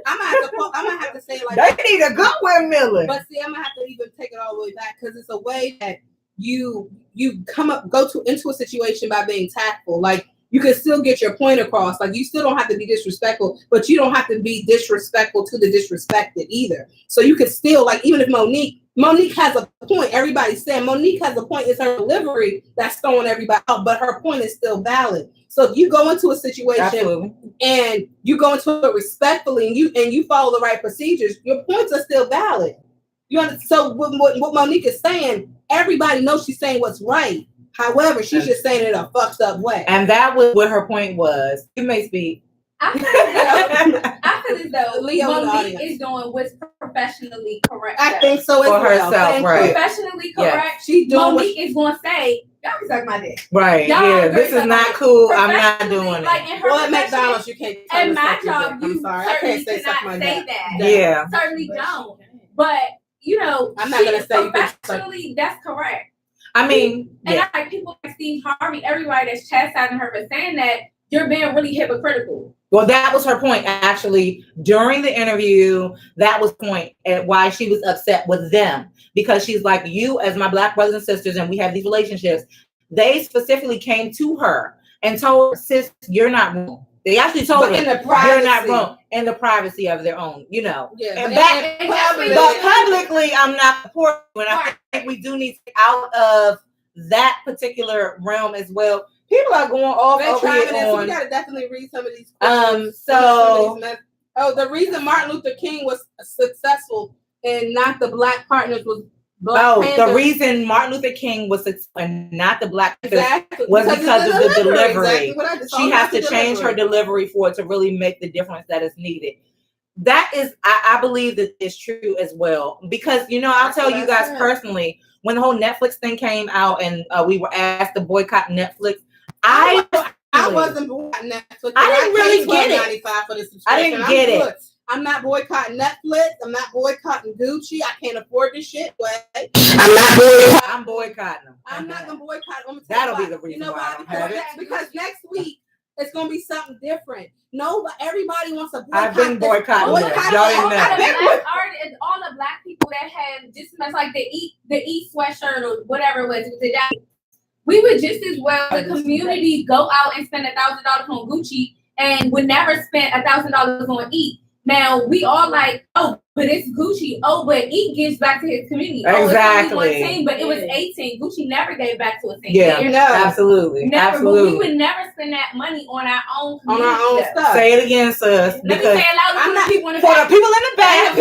I'm going to have to say like they need a good windmiller. But see, I'm going to have to even take it all the way back because it's a way that you go into a situation by being tactful. Like, you can still get your point across. Like, you still don't have to be disrespectful, but you don't have to be disrespectful to the disrespected either. So you can still, like, even if Monique has a point, everybody's saying Monique has a point, it's her delivery that's throwing everybody out, but her point is still valid. So if you go into a situation and you go into it respectfully and you follow the right procedures, your points are still valid. So what Monique is saying, everybody knows she's saying what's right. However, she's just saying it in a fucked up way. And that was what her point was. You may speak. I feel as though Monique is doing what's professionally correct. I think so for herself, right? Professionally correct. Yeah. Monique is going to say, y'all can suck my dick. Right. This is not cool. I'm not doing it. Well, at McDonald's, you can't. At my job, you certainly cannot say that. Yeah. Certainly don't. But, I'm not going to say professionally, that's correct. I mean, and I like people like Steve Harvey, everybody that's chastising her for saying that, you're being really hypocritical. Well, that was her point, actually. During the interview, that was the point at why she was upset with them. Because she's like, you as my Black brothers and sisters, and we have these relationships, they specifically came to her and told her, sis, you're not wrong. They actually told her, you're not wrong, in the privacy of their own, Yeah. But publicly, I'm not supporting you. And I think we do need to get out of that particular realm as well. People are going off over here on. We gotta definitely read some of these questions. The reason Martin Luther King was successful and not the Black partners was the reason Martin Luther King was and not the Black was because of the delivery. She has to change her delivery for it to really make the difference that is needed. That is, I believe that is true as well. Because, I'll tell you guys personally, when the whole Netflix thing came out and we were asked to boycott Netflix, I wasn't boycotting Netflix. I didn't really get it. I didn't get it. I'm not boycotting Netflix. I'm not boycotting Gucci. I can't afford this shit. I'm boycotting them. I'm not gonna boycott them. That'll be the reason why I don't have it. Because next week it's gonna be something different. No, but everybody wants to boycott. I've been boycotting them. Y'all didn't know. All the Black people that had just as like the eat sweatshirt or whatever it was. We would just as well, the community, go out and spend $1,000 on Gucci and would never spend $1,000 on Eat. Now, we all like, oh, but it's Gucci. Oh, but Eat gives back to his community. Exactly. Oh, it's only one team, but it was 18. Gucci never gave back to a team. Yeah, absolutely. Never, absolutely. But we would never spend that money on our own community. On our own stuff. Say it again, sis. Let me say it loud for the people in the back. For the people in the back.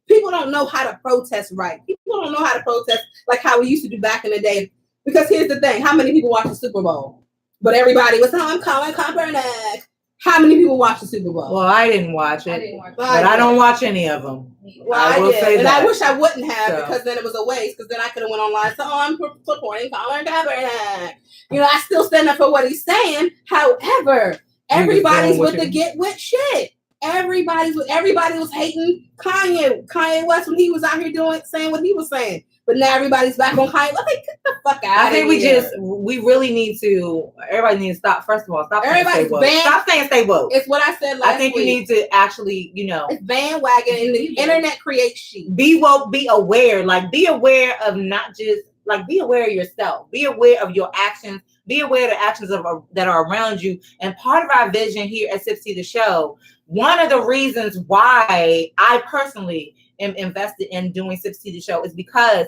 People don't know how to protest right. People don't know how to protest like how we used to do back in the day. Because here's the thing. How many people watch the Super Bowl? But everybody was, I'm calling Kaepernick. How many people watch the Super Bowl? Well, I didn't watch it. But I don't watch any of them. Well, I will say that. I wish I wouldn't have because then it was a waste. Because then I could have went online and said, "Oh, I'm supporting Colin Kaepernick." I still stand up for what he's saying. However, everybody's with the get with shit. Everybody was hating Kanye West when he was out here saying what he was saying. But now everybody's back on Kanye. Like, get the fuck out of here. I think we really need to, everybody needs to stop. First of all, stop saying stay woke. Stop saying stay woke. It's what I said last week. I think you need to actually, It's bandwagon and the internet creates shit. Be woke, be aware. Like, be aware of not just, like, be aware of yourself. Be aware of your actions. Be aware of the actions that are around you. And part of our vision here at SipsTea the Show, one of the reasons why I personally am invested in doing SipsTea the Show is because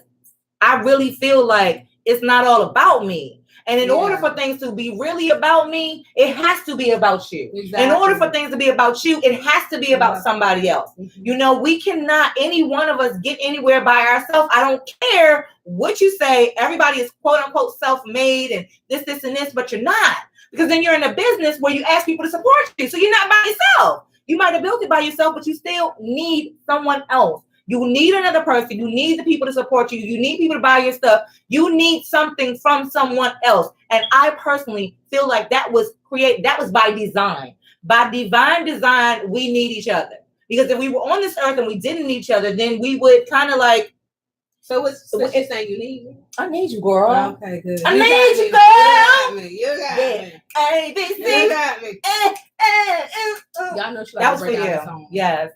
I really feel like it's not all about me. And in order for things to be really about me, it has to be about you. Exactly. In order for things to be about you, it has to be about somebody else. Mm-hmm. We cannot, any one of us, get anywhere by ourselves. I don't care what you say. Everybody is quote unquote self-made and this, and this, but you're not. Because then you're in a business where you ask people to support you. So you're not by yourself. You might have built it by yourself, but you still need someone else. You need another person. You need the people to support you. You need people to buy your stuff. You need something from someone else. And I personally feel like that was by design. By divine design, we need each other. Because if we were on this earth and we didn't need each other, then we would kind of like. So what's you saying? You need me? I need you, girl. Okay, good. I need you, girl. You got me. ABC. You got me. Y'all know she that was for you. Yes.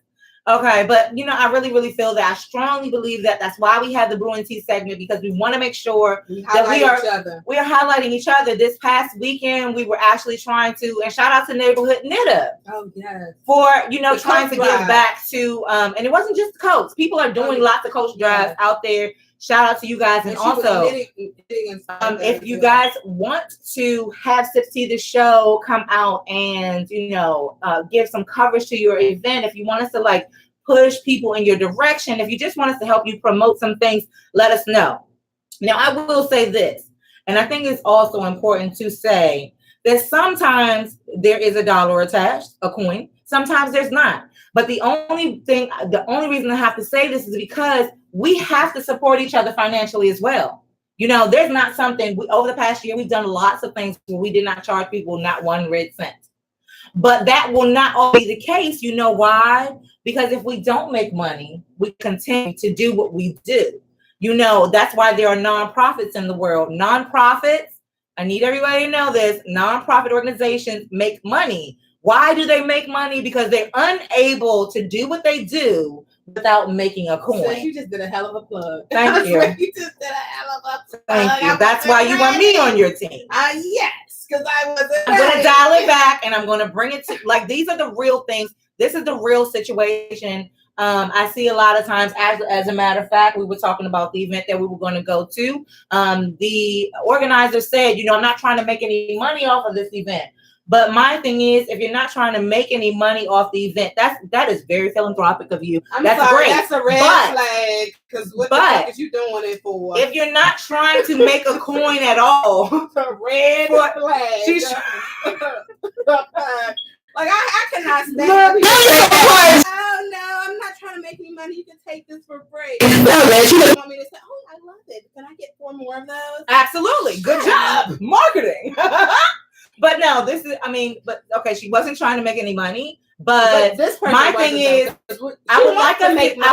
Okay, but I really, really feel that I strongly believe that that's why we have the Brewing TEA segment, because we want to make sure that we are highlighting each other. This past weekend, we were actually trying to, and shout out to Neighborhood Knitter. Oh yes. For trying to give back to, and it wasn't just coats. People are doing lots of coach drives out there. Shout out to you guys, and also, if you guys want to have SipsTea the Show come out and give some coverage to your event, if you want us to push people in your direction, if you just want us to help you promote some things, let us know. Now, I will say this, and I think it's also important to say that sometimes there is a dollar attached, a coin. Sometimes there's not. But the only reason I have to say this is because we have to support each other financially as well. There's not something, over the past year, we've done lots of things where we did not charge people not one red cent. But that will not always be the case. You know why? Because if we don't make money, we continue to do what we do. That's why there are nonprofits in the world. Nonprofits, I need everybody to know this, nonprofit organizations make money. Why do they make money? Because they're unable to do what they do without making a coin. So you just did a hell of a plug. Thank you. You just did a hell of a plug. Thank you. That's why you want me on your team. Yes, because I wasn't. I'm going to dial it back and I'm going to bring it to, these are the real things. This is the real situation. I see a lot of times, as a matter of fact, we were talking about the event that we were going to go to. The organizer said, I'm not trying to make any money off of this event. But my thing is, if you're not trying to make any money off the event, that is very philanthropic of you. That's sorry, great. That's a red flag. Because what the fuck is you doing it for? If you're not trying to make a coin at all, a red flag. I cannot stand it. Oh no, I'm not trying to make any money. You can take this for free. You want me to say, oh, I love it. Can I get 4 more of those? Absolutely. Good job. Marketing. But no, okay, she wasn't trying to make any money. But my thing is, I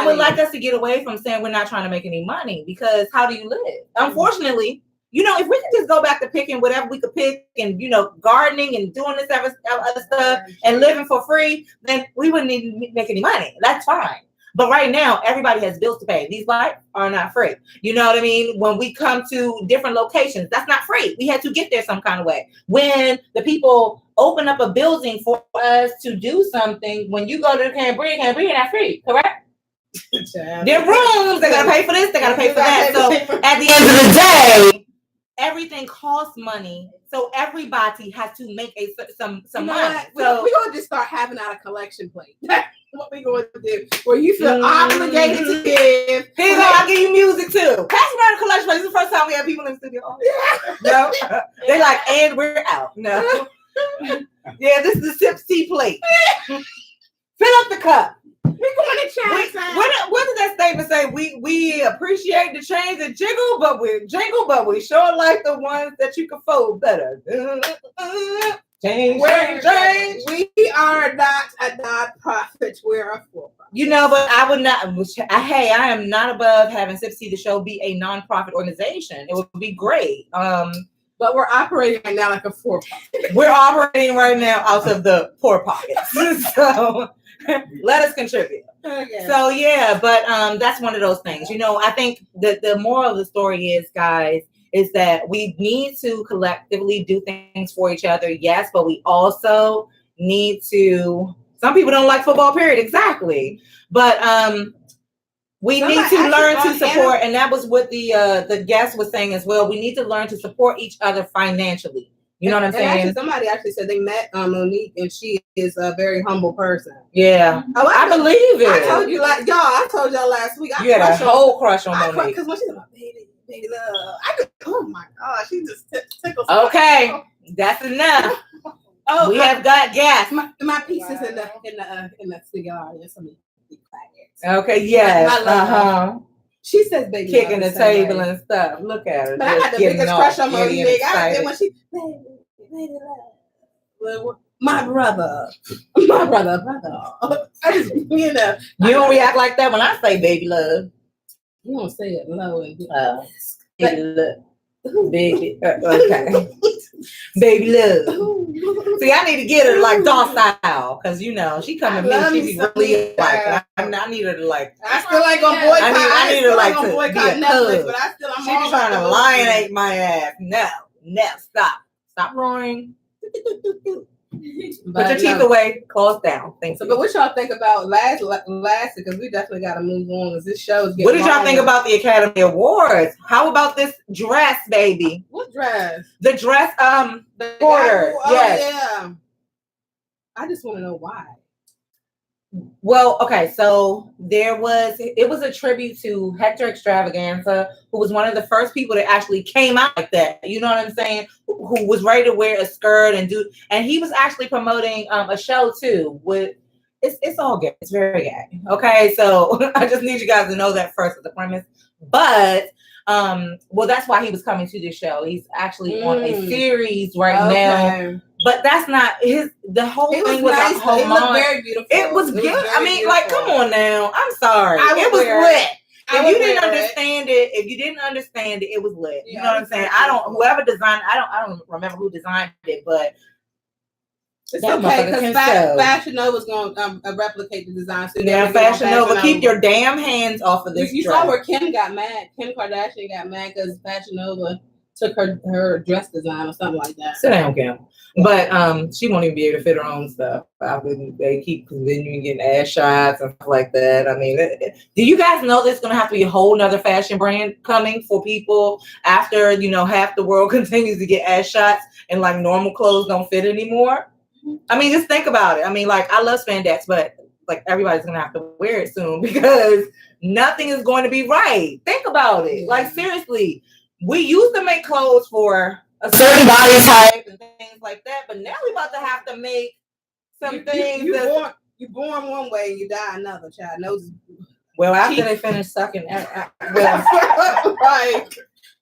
would like us to get away from saying we're not trying to make any money, because how do you live? Unfortunately, if we could just go back to picking whatever we could pick and, gardening and doing this other stuff and living for free, then we wouldn't need to make any money. That's fine. But right now, everybody has bills to pay. These lights are not free. You know what I mean? When we come to different locations, that's not free. We had to get there some kind of way. When the people open up a building for us to do something, when you go to the Cambria, not free, correct? Their rooms, they got to pay for this, they got to pay for that. So at the end of the day, everything costs money. So everybody has to make some money. So we're going to just start having out a collection plate. What we going to do? Where you feel obligated to give. Here you go, I'll give you music too. Pass me around the collection plate. This is the first time we have people in the studio. Oh, yeah. No, they and we're out. No. Yeah, this is the SipsTea plate. Fill up the cup. We're going to change. What did that statement say? We appreciate the change and jingle, but we sure like the ones that you can fold better. Change. We are not a non-profit. We're a for-profit. You know, but I would not. Hey, I am not above having SipsTea the Show be a non-profit organization. It would be great. But we're operating right now like a for-profit. We're operating right now out of the poor pockets. So let us contribute. Okay. So yeah, but that's one of those things. You know, I think the moral of the story is, guys, is that we need to collectively do things for each other, yes, but we also need to. Some people don't like football, period. Exactly. But we need to learn to support, and that was what the guest was saying as well. We need to learn to support each other financially. You know what I'm saying? Actually, somebody actually said they met Monique, and she is a very humble person. Yeah. Oh, I believe it. I told you, like, I told y'all last week. You had a whole crush on Monique. Because when she's like, baby love, oh my God, she just tickles. Okay, that's enough. Oh, we have got gas. My pieces in the cigar. Okay, yes. She says baby kicking the table and stuff. Look at her. But I had the biggest crush on Monique. I did when she baby love. My brother. I just, you know. You don't react like that when I say baby love. You don't say it low and baby love. Baby, okay. Baby love. See, I need to get her like docile, because you know she coming to me. She be really like. I need her to like. I still ain't gonna boycott. I need her like to be a Netflix, but I'm she be trying to lionate my ass. No, stop roaring. Put your teeth away, close down. Thanks. But what y'all think about last? Because we definitely got to move on. Because this show is getting. What did y'all think about the Academy Awards? How about this dress, baby? What dress? The dress, the Porter. Yeah. I just want to know why. Well, okay, so it was a tribute to Hector Extravaganza, who was one of the first people that actually came out like that. You know what I'm saying? Who was ready to wear a skirt and he was actually promoting a show too. It's all gay. It's very gay. Okay, so I just need you guys to know that first as the premise. But well, that's why he was coming to this show. He's actually on a series now. But that's not the whole thing was nice. It looked very beautiful. It was good. I mean, beautiful. Like, come on now. I'm sorry. It was lit. If you didn't understand it, it was lit. You know what I'm saying? Whoever designed, I don't remember who designed it, but it's okay, because Fashion Nova's going to replicate the design. So yeah, Fashion Nova, keep your damn hands off of this. You saw where Kim got mad. Kim Kardashian got mad because Fashion Nova took her dress design or something like that. Sit down, Kim. But she won't even be able to fit her own stuff. They keep continuing getting ass shots and stuff like that. I mean, do you guys know there's going to have to be a whole nother fashion brand coming for people after, half the world continues to get ass shots and like normal clothes don't fit anymore? I mean, just think about it. I mean, like, I love spandex, but like everybody's going to have to wear it soon because nothing is going to be right. Think about it. Like, seriously, we used to make clothes for a certain body type and things like that, but now we're about to have to make some things. You're born one way and you die another, child. Well, after they finish sucking, right?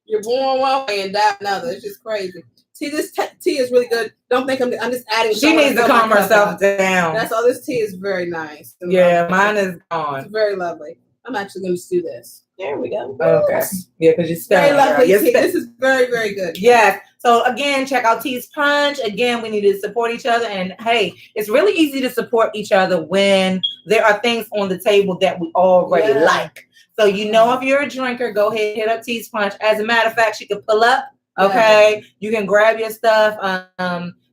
You're born one way and die another. It's just crazy. See, this tea is really good. Don't think I'm just adding. She needs to calm herself down. That's all. This tea is very nice. Yeah, mine is gone. It's very lovely. I'm actually going to do this. There we go. Okay. Yeah, because you're very lovely. This is very, very good. Yes. So again, check out Tea's Punch. Again, we need to support each other. And hey, it's really easy to support each other when there are things on the table that we already like. So if you're a drinker, go ahead, hit up Tea's Punch. As a matter of fact, she can pull up. Okay. You can grab your stuff.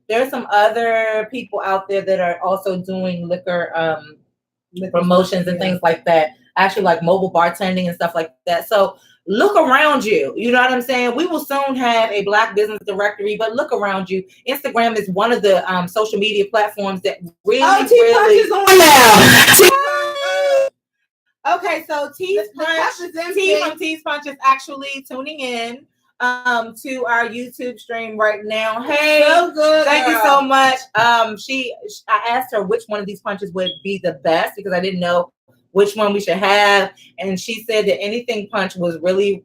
There's some other people out there that are also doing liquor promotions and things like that. Actually, like mobile bartending and stuff like that. So look around you. You know what I'm saying? We will soon have a Black business directory, but look around you. Instagram is one of the social media platforms that really Punch is on now. Okay, so Tea from Tea's Punch is actually tuning in. to our YouTube stream right now. Hey, so good, thank girl. you so much. I asked her which one of these punches would be the best because I didn't know which one we should have, and she said that anything punch was really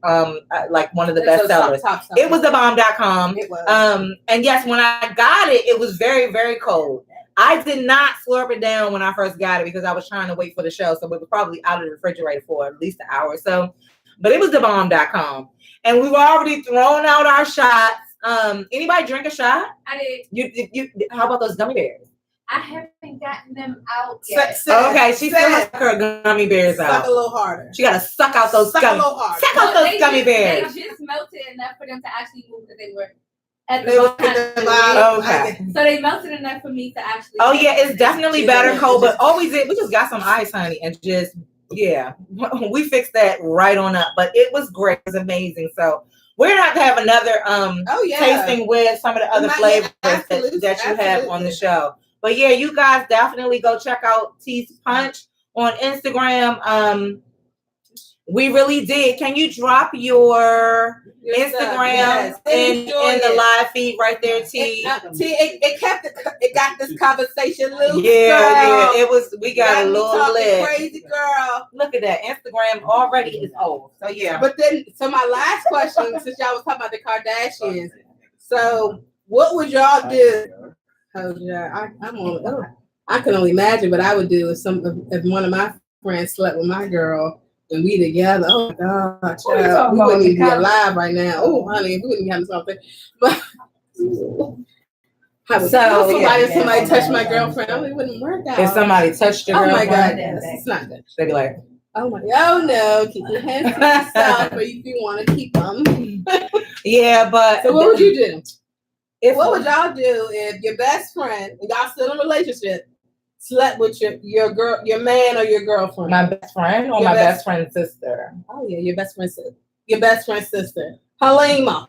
like one of the best sellers. It was thebomb.com. It was. And yes, when I got it, it was very, very cold. I did not slurp it down when I first got it because I was trying to wait for the show, so it was probably out of the refrigerator for at least an hour or so. But it was thebomb.com. And we were already throwing out our shots. Anybody drink a shot? I did. You how about those gummy bears? I haven't gotten them out yet. Okay, she still has her gummy bears out. Suck a little harder. She gotta suck out those Suck a little harder. Suck out those gummy bears. They just melted enough for them to actually move because they were at They were the the bottom. Okay. So they melted enough for me to actually. Oh yeah, it's definitely better cold, but all we did, we just got some ice, honey, and just we fixed that right on up. But it was great, it was amazing. So we're gonna have to have another tasting with some of the other flavors that you have on the show. But yeah, you guys definitely go check out Tea's Punch on Instagram. We really did. Can you drop your Instagram in the live feed right there, T? It got this conversation loose. Yeah, it was. We got a little lit. Crazy girl. Look at that. Instagram already is old. So yeah. But then, so my last question, since y'all was talking about the Kardashians, so what would y'all do? Oh yeah, I can only imagine what I would do if one of my friends slept with my girl and we together. Oh my God, child, we wouldn't even be alive right now. Oh honey, we wouldn't be having something. But somebody touched my girlfriend, it wouldn't work out. If somebody touched your girlfriend, oh my God, yes, it's not good. They'd be like, oh no, keep your hands to yourself, or if you want to keep them. Yeah, but so what would you do? What would y'all do if your best friend, and y'all still in a relationship, slept with your girl, your man, or your girlfriend? My best friend or my best friend's sister? Oh yeah, your best friend's sister. Your best friend's sister, Keleeba.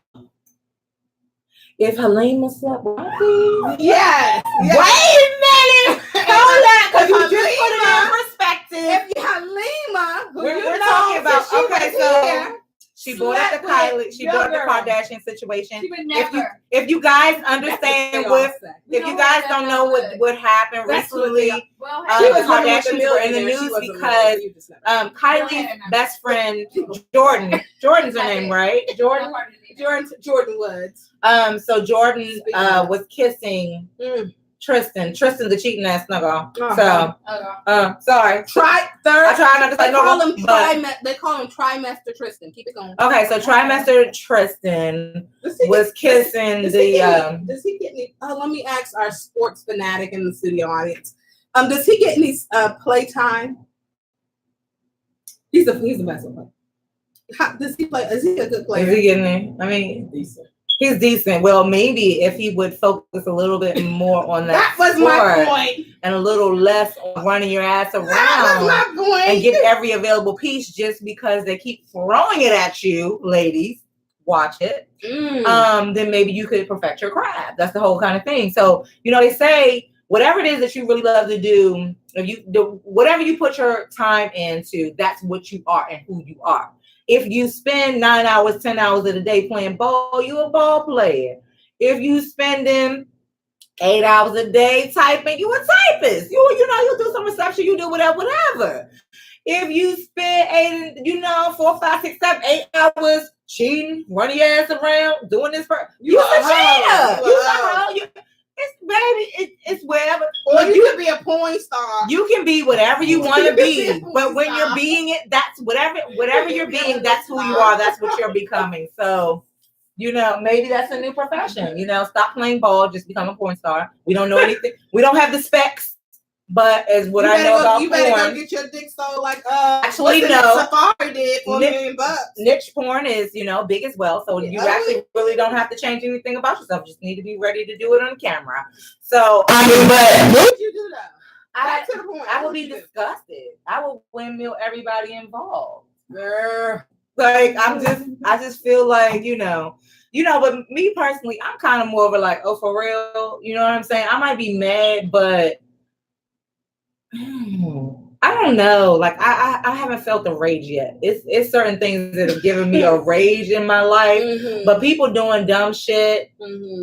If Keleeba slept with me? Yes. Wait a minute. Hold on, because you just put it in perspective. If Keleeba, we're talking about, okay, so she brought up the Kylie, she brought up the Kardashian situation. She would never. If you guys understand if you guys don't know what happened recently, the Kardashians were in the news because Kylie's best friend Jordan's her name, right? Jordan Woods. So Jordan was kissing Tristan the cheating ass nigga. Sorry. I try not to say they call him trimester Tristan. Keep it going. Okay, so trimester Tristan was kissing does he get any? Let me ask our sports fanatic in the studio audience. Does he get any playtime? He's the best one. Does he play? Is he a good player? Is he getting it? I mean, he's decent. Well, maybe if he would focus a little bit more on that was my point. And a little less on running your ass around that was my point. And get every available piece just because they keep throwing it at you, ladies. Watch it. Then maybe you could perfect your craft. That's the whole kind of thing. So, they say whatever it is that you really love to do, if you do whatever you put your time into, that's what you are and who you are. If you spend 9 hours, 10 hours of the day playing ball, you're a ball player. If you spending 8 hours a day typing, you a typist. You do some reception, you do whatever. If you spend 4, 5, 6, 7, 8 hours cheating, running your ass around, doing this you a cheater. It's wherever. Or you can be a porn star. You can be whatever you want to be. But when you're being it, that's whatever you're being, that's who you are. That's what you're becoming. So, maybe that's a new profession. Stop playing ball, just become a porn star. We don't know anything. We don't have the specs. But as what I know about porn, you better go get your dick sold like actually no. Safari did for $1 million. Niche porn is big as well, so you actually really don't have to change anything about yourself. You just need to be ready to do it on camera. So but what would you do though? I would be disgusted. I would windmill everybody involved. Girl. Like I just feel like but me personally, I'm kind of more of a like, oh for real, you know what I'm saying? I might be mad, but I don't know. Like I haven't felt the rage yet. It's certain things that have given me a rage in my life. Mm-hmm. But people doing dumb shit,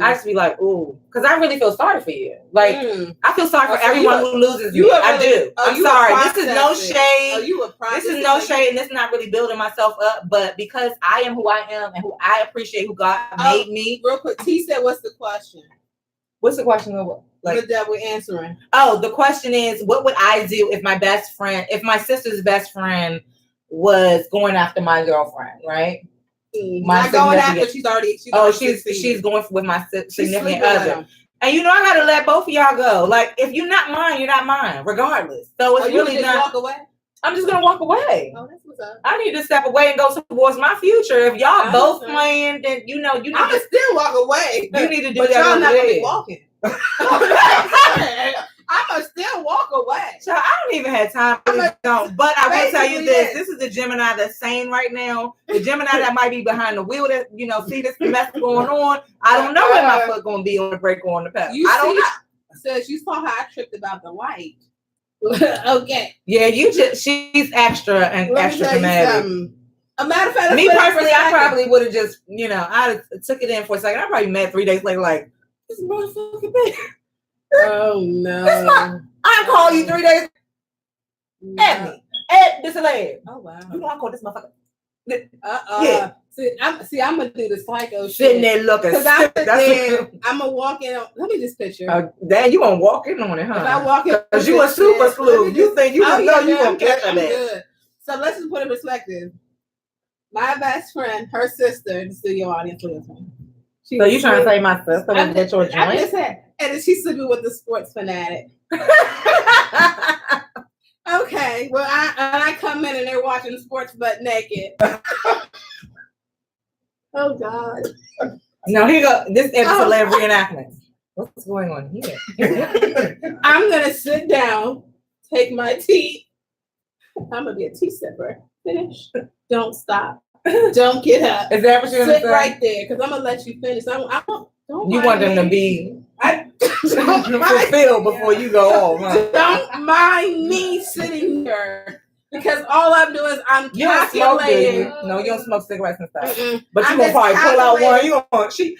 I just be like, ooh, because I really feel sorry for you. Like I feel sorry for everyone who loses me. I do. I'm sorry. This is no shade. This is no shade, and this is not really building myself up. But because I am who I am and who I appreciate who God made me. Real quick, T said, "What's the question?" What's the question of what? Like that we're answering. Oh, the question is, what would I do if my sister's best friend was going after my girlfriend, right? Not going after, she's going with my significant other. And you know, I gotta let both of y'all go. Like, if you're not mine, you're not mine, regardless. So it's really not. Walk away? I'm just gonna walk away. Oh, that's what's up. I need to step away and go towards my future. If y'all both playing, then you need to still walk away. You need to do but that. Y'all not gonna be walking. I'ma still walk away. So I don't even have time for this. But I will tell you this: this is the Gemini that's sane right now. The Gemini that might be behind the wheel that see this mess going on. I don't know where my foot gonna be on the brake or on the pedal. I don't know. Says you saw how I tripped about the light. Okay. Yeah, she's extra and extra dramatic. A matter of fact, me personally, I probably would have just, I took it in for a second. I probably mad 3 days later, like, this motherfucking bitch. Oh no. I'll call you 3 days. No. Eb Deceleb. Oh wow. You know I call this motherfucker. Yeah. I'm gonna do the psycho shit. Sitting there looking. Because I'm gonna walk in. Let me just picture. Damn, you gonna walk in on it, huh? If I walk in, because you a super sleuth. You think you know you gonna catch that? So let's just put it in perspective. My best friend, her sister, the studio audience listening. So you trying to say my sister was at your joint? I just said, and she's sleeping with the sports fanatic. Okay, well, I come in and they're watching sports butt naked. Oh God! No, here go this episode of reenactment. What's going on here? I'm gonna sit down, take my tea. I'm gonna be a tea sipper. Finish. Don't stop. Don't get up. Is that what you're gonna say? Sit right there, because I'm gonna let you finish. Don't you want them to be fulfilled before you go off, huh? Don't mind me sitting here, because all I'm doing is I'm calculating. No, you don't smoke cigarettes and stuff. But you gonna probably pull out one. She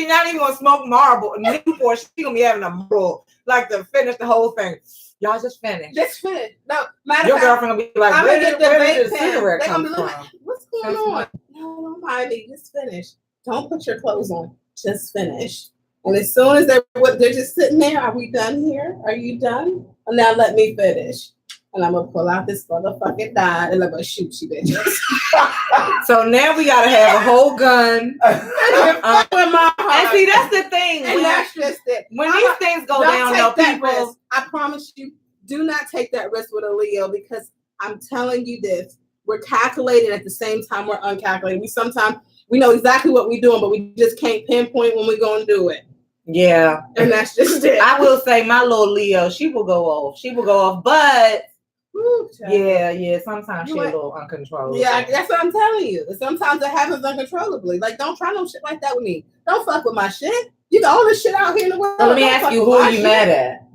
not even gonna smoke Marlboro. Newport. She gonna be having a Marlboro, like to finish the whole thing. Y'all just finish. Just finish. No, your girlfriend gonna be like, I'm where gonna get did the cigarette come from? Like, what's going on? No, don't mind me. Just finish. Don't put your clothes on. Just finish. And as soon as they're just sitting there, are we done here? Are you done? And now let me finish. And I'm gonna pull out this motherfucking dime and I'm gonna shoot you, bitches. So now we gotta have a whole gun. And see, that's the thing. And that's just it. When these things go down, though, people. I promise you, do not take that risk with a Leo, because I'm telling you this. We're calculating at the same time we're uncalculated. We know exactly what we're doing, but we just can't pinpoint when we're gonna do it. Yeah. And that's just it. I will say my little Leo, she will go off, but yeah, sometimes she's a little uncontrollable. Yeah, that's what I'm telling you. Sometimes it happens uncontrollably. Like, don't try no shit like that with me. Don't fuck with my shit. You got all this shit out here in the world. So let me ask you, who are you mad at?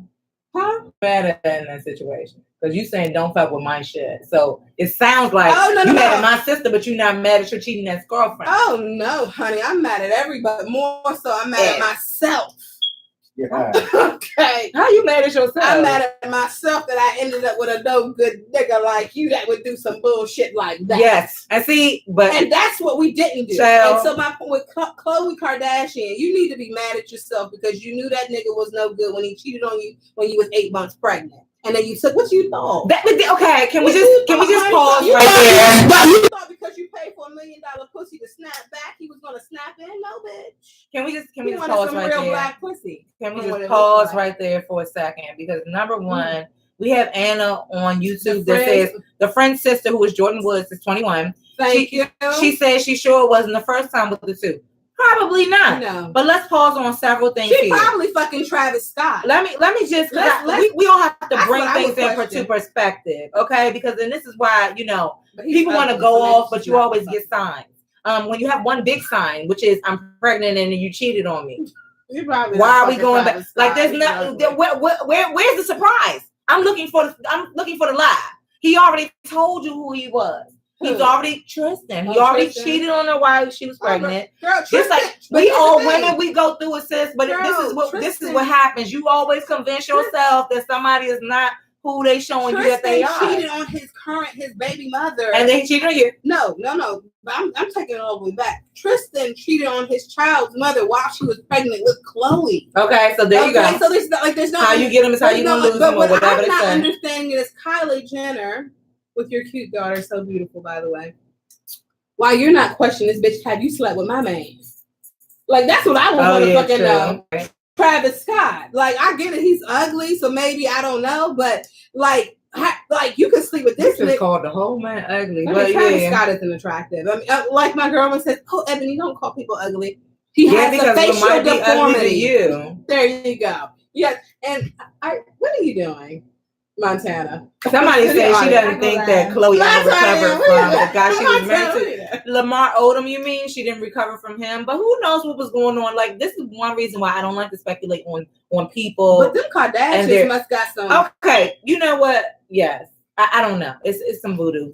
Huh? Mad at in that situation? Because you saying don't fuck with my shit. So it sounds like you mad at my sister, but you're not mad at your cheating ex-girlfriend. Oh no, honey. I'm mad at everybody. More so I'm mad at myself. Yeah. Okay. How you mad at yourself? I'm mad at myself that I ended up with a no good nigga like you that would do some bullshit like that. Yes. And that's what we didn't do. And so my point with Khloe Kardashian, you need to be mad at yourself because you knew that nigga was no good when he cheated on you when you was 8 months pregnant. And then you took what you thought. Okay, can we just pause right there? But you thought because you paid for $1 million pussy to snap back, he was gonna snap in? No, bitch. Can we just pause right there? Black pussy. Can we just pause right there for a second? Because number one, we have Anna on YouTube that says the friend's sister, who is Jordan Woods, is 21. Thank you. She says she sure it wasn't the first time with the two. Probably not. No. But let's pause on several things. She probably fucking Travis Scott. Let me just we all have to bring things into perspective, okay? Because then this is why people want to go off, but you always get signs. When you have one big sign, which is I'm pregnant and you cheated on me. Why are we going back? Like there's nothing. Where's the surprise? I'm looking for the lie. He already told you who he was. He's already Tristan. He already cheated on her while she was pregnant. Girl, just like we all women, we go through it, sis. But this is what happens. You always convince yourself that somebody is not who they showing you that they are. Cheated on his baby mother, and they cheated on you. No. But I'm taking it all the way back. Tristan cheated on his child's mother while she was pregnant with Chloe. Okay, so there you go. So there's no how you get them is how you gonna lose them or whatever I'm they not say. understanding is Kylie Jenner with your cute daughter, so beautiful by the way. Why you're not questioning this bitch? Have you slept with my man? Like that's what I want to fucking know. Okay. Travis Scott. Like I get it, he's ugly, so maybe I don't know, but like you can sleep with this. You just called the whole man ugly. But Travis Scott isn't attractive. I mean, like my girl says, "Oh, Ebony, don't call people ugly." He has a facial deformity. You. There you go. Yes, and what are you doing, Montana? Somebody said she doesn't think that Chloe ever recovered from the guy she was married to. Lamar Odom, you mean? She didn't recover from him, but who knows what was going on? Like this is one reason why I don't like to speculate on people. But them Kardashians must got some. Okay, you know what? Yes. I don't know. It's some voodoo.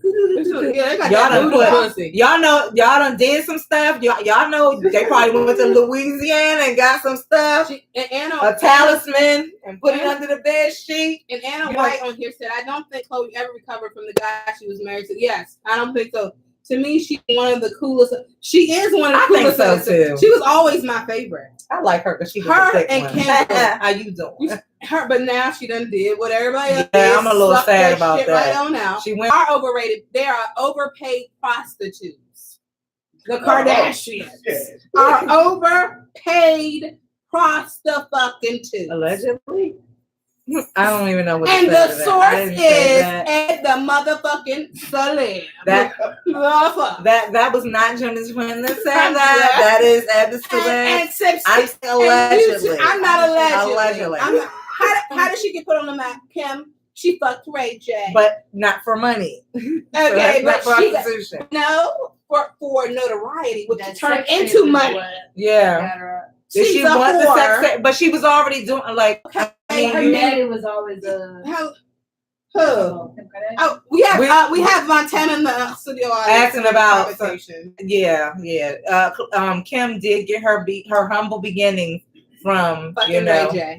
Yeah, y'all done did some stuff. Y'all know they probably went to Louisiana and got some stuff. A talisman and put it under the bed sheet. And Anna White on here said, I don't think Chloe ever recovered from the guy she was married to. Yes, I don't think so. To me, she's one of the coolest. She is one of the coolest. I think so too. She was always my favorite. I like her because she was her a thick and one. Kendall. How you doing? Her, but now she done did what everybody else. Yeah, I'm a little sad about that. Right on now. She went. Are overrated. They are overpaid prostitutes. The Kardashians are overpaid prostitutes. Allegedly. I don't even know what. And the source is at the motherfucking celeb. That was not GemDTwin that said that. That is Eb Deceleb. I'm allegedly. I'm not allegedly. How did she get put on the map, Kim? She fucked Ray J, but not for money. Okay, but prostitution. For notoriety, which turned into money. Yeah. She want the sex, but she was already doing like. Her daddy was always we have Montana in the studio asking about Kim did get her humble beginnings from fucking Ray J.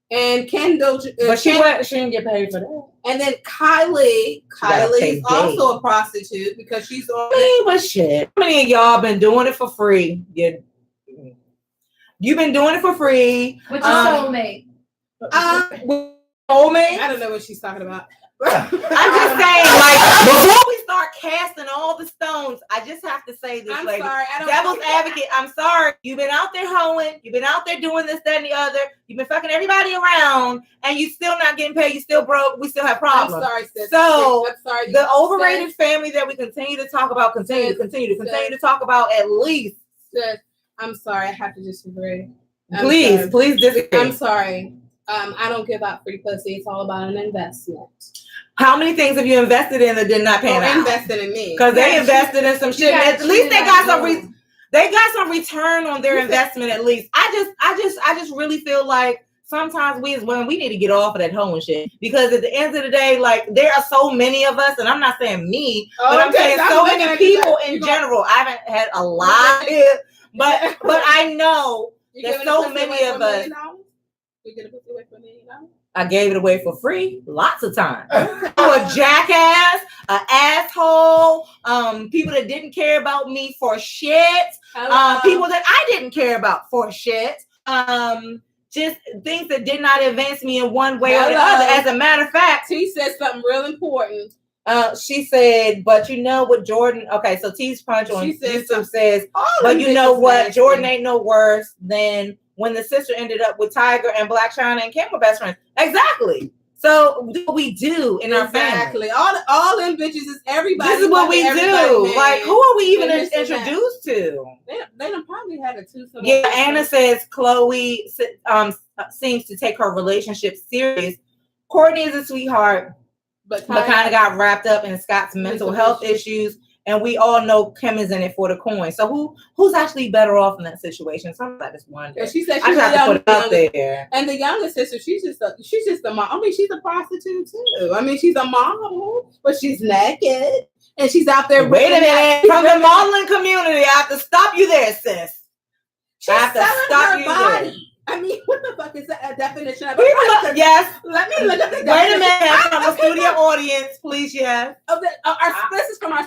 And Kendall, but she didn't get paid for that. And then Kylie is also a prostitute because she's on. But shit, how many of y'all been doing it for free? You've been doing it for free. With your soulmate. Soulmate? I don't know what she's talking about. I'm just saying, like, before we start casting all the stones, I just have to say this, I'm lady. sorry, Devil's advocate, I'm sorry. You've been out there hoeing. You've been out there doing this, that, and the other. You've been fucking everybody around, and you still not getting paid. You still broke. We still have problems. I'm sorry, sis. So, I'm sorry, the overrated family that we continue to talk about, continue to talk about at least. Sis, I'm sorry. I have to disagree. Please disagree. I'm sorry. I don't give out free pussy. It's all about an investment. How many things have you invested in that did not pan out? Invested in me because they invested in some shit. At least they got some. They got some return on their investment. At least I just really feel like sometimes we as women we need to get off of that hoeing shit because at the end of the day, like there are so many of us, and I'm not saying me, but I'm saying so many people in general. I haven't had a lot here, but I know there's so many of us. You get a pussy away from me, I gave it away for free lots of times. A jackass, an asshole, people that didn't care about me for shit, people that I didn't care about for shit, just things that did not advance me in one way or the other. As a matter of fact, T said something real important. She said, but you know what, Jordan? Okay, so T's Punch on YouTube says, but you know what, Jordan ain't no worse than when the sister ended up with Tiger and Black China and Kim were best friends. Exactly. So do what we do in our family. All them bitches is everybody. This is what we do. Like, who are we even introduced to? They done probably had a twosome. Yeah, Anna says Chloe seems to take her relationship serious. Courtney is a sweetheart, but kind of got wrapped up in Scott's mental health issues and we all know Kim is in it for the coin. So who's actually better off in that situation? Sometimes I just wonder. Yeah, she said I she's have to put it out there. And the younger sister, she's just a mom. I mean, she's a prostitute too. I mean, she's a model, but she's naked and she's out there. Wait a minute, from the modeling community, I have to stop you there, sis. She's I have to stop you there. I mean, what the fuck is that definition of yes. Let me look at the definition. Wait a minute, from the studio audience, please, yes. This is from our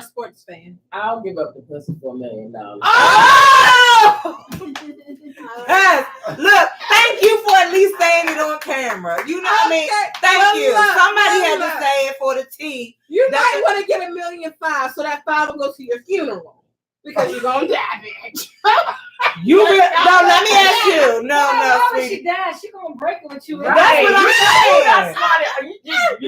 sports fan. I'll give up the pussy for $1 million. Oh! Yes. Look, thank you for at least saying it on camera. You know what I mean? Thank you. Somebody had to say it for the tea. You might want to get $1.5 million so that $5 will go to your funeral. Because you're gonna die, bitch. No, let me ask you. No, when she dies, she gonna break it with you. That's what I'm saying.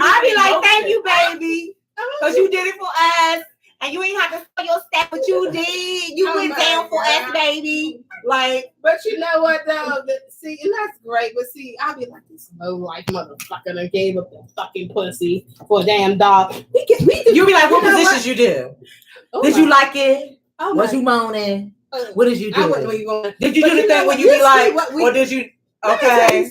I be like, thank you, baby, because you did it for us, and you ain't have to show your step, but you did. You went down for us, baby. Like, but you know what though? See, and that's great. But see, I'll be like, this low life motherfucker that gave up the fucking pussy for a damn dog. You be like, what positions you do? Did you like it? Oh, was you moaning? What did you do? Did you do the thing where you be like, or did you? Okay.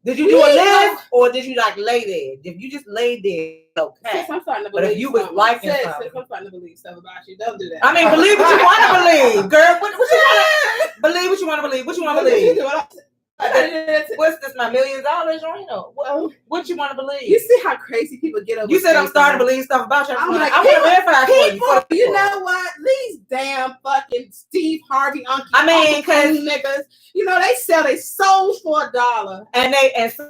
Did you do a lift, or did you like lay there? If you just lay there, okay. I'm starting to believe. But if you was liking something, I'm starting to believe stuff about you. Don't do that. I mean, believe what you want to believe, girl. What you want to believe? What you want to believe? What you want to believe? What's this? My $1 million, or what you want to believe? You see how crazy people get over. You said I'm starting to believe stuff about you. I'm like, I want to verify for you. You know what? These damn fucking Steve Harvey uncle. I mean, because niggas, you know, they sell their souls for $1, and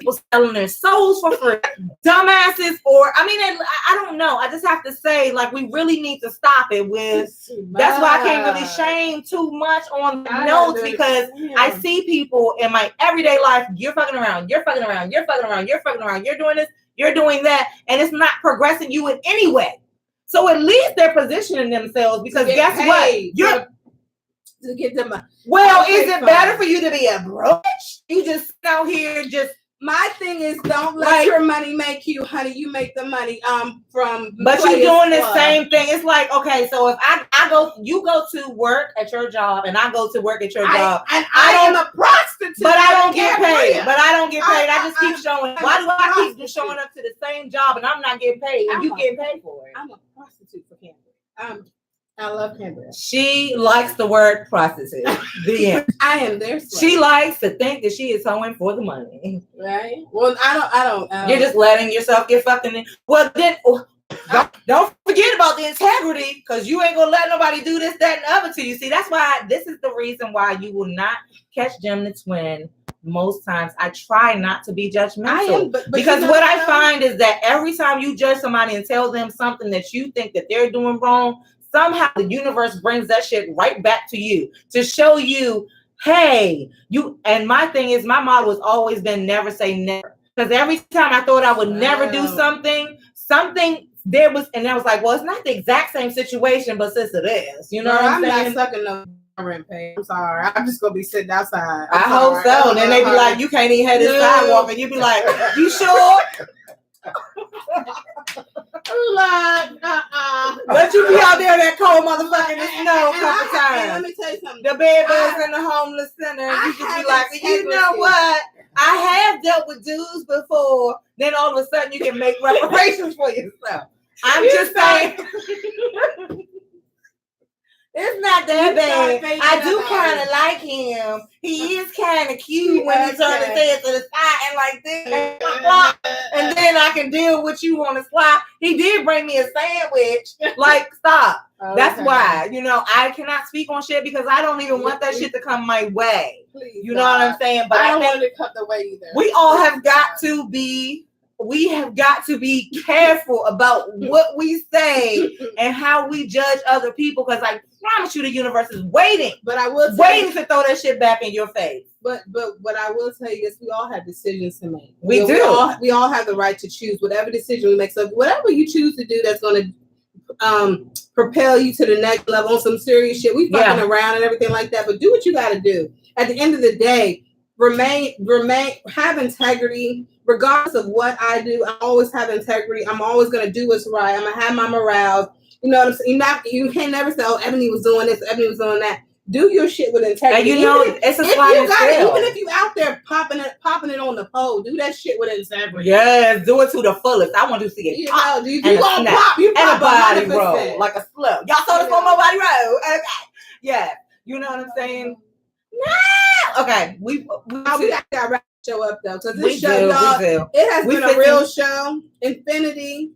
people selling their souls for free. Dumbasses, or I mean, I don't know. I just have to say, like, we really need to stop it with. That's why I can't really shame too much on the notes, because I see people in my everyday life. You're fucking around. You're fucking around. You're fucking around. You're fucking around. You're doing this. You're doing that, and it's not progressing you in any way. So at least they're positioning themselves, because guess what? You're to get them. Well, is it better for you to be a broke? You just out here just. My thing is, don't let your money make you, honey. You make the money from. But you're doing the same thing. It's like, okay, so if you go to work at your job, and I go to work at your job, and I am a prostitute, but I don't get paid. I just keep showing. Why do I keep showing up to the same job and I'm not getting paid, and you getting paid for it? I'm a prostitute for Canberra. I love Canberra. She likes the word prostitute. The end. I am their slave. She likes to think that she is hoeing for the money. Right? Well, I don't. You're just letting yourself get fucked in. Well, then don't forget about the integrity, because you ain't gonna let nobody do this, that, and the other to you. See, that's why this is the reason why you will not catch GemDTwin. Most times I try not to be judgmental, because what I find is that every time you judge somebody and tell them something that you think that they're doing wrong, somehow the universe brings that shit right back to you to show you, hey, you. And my thing is, my motto has always been never say never. Because every time I thought I would never do something there was, and I was like, well, it's not the exact same situation, but since it is, you know what I'm saying? I'm not sucking no rent pay. I'm sorry. I'm just gonna be sitting outside. I hope so. And then they be like, you can't even have this sidewalk, and you be like, you sure? But you be out there in that cold motherfucker in the snow a couple times. Let me tell you something. The bed bugs in the homeless center. You just be like, you know what? I have dealt with dudes before. Then all of a sudden you can make reparations for yourself. I'm just saying. It's not that bad. I do kind of like him. He is kind of cute when he turns his head to the side and like this. And then I can deal with you on the slide. He did bring me a sandwich. Like, stop. That's why, I cannot speak on shit, because I don't even want that shit to come my way. Please, you know what I'm saying? But I don't want it to come the way either. We all have got to be. We have got to be careful about what we say and how we judge other people, because I promise you the universe is waiting. But I will waiting to throw that shit back in your face. But what I will tell you is, we all have decisions to make. We do. We all have the right to choose whatever decision we make. So whatever you choose to do that's going to propel you to the next level on some serious shit. We fucking around and everything like that, but do what you got to do. At the end of the day, have integrity. Regardless of what I do, I always have integrity. I'm always going to do what's right. I'm going to have my morale. You know what I'm saying? You can't never say, "Oh, Ebony was doing this, Ebony was doing that." Do your shit with integrity. And you know, it's a sliding scale. Even if you out there popping it on the pole, do that shit with integrity. Yes, do it to the fullest. I want to see it pop. You gonna pop. You pop and a body 100%. roll like a slow. Y'all saw this on my body roll. Okay. Yeah, you know what I'm saying. Nah. Okay, we got to wrap the show up though, because this show, it has been a real show. Infinity.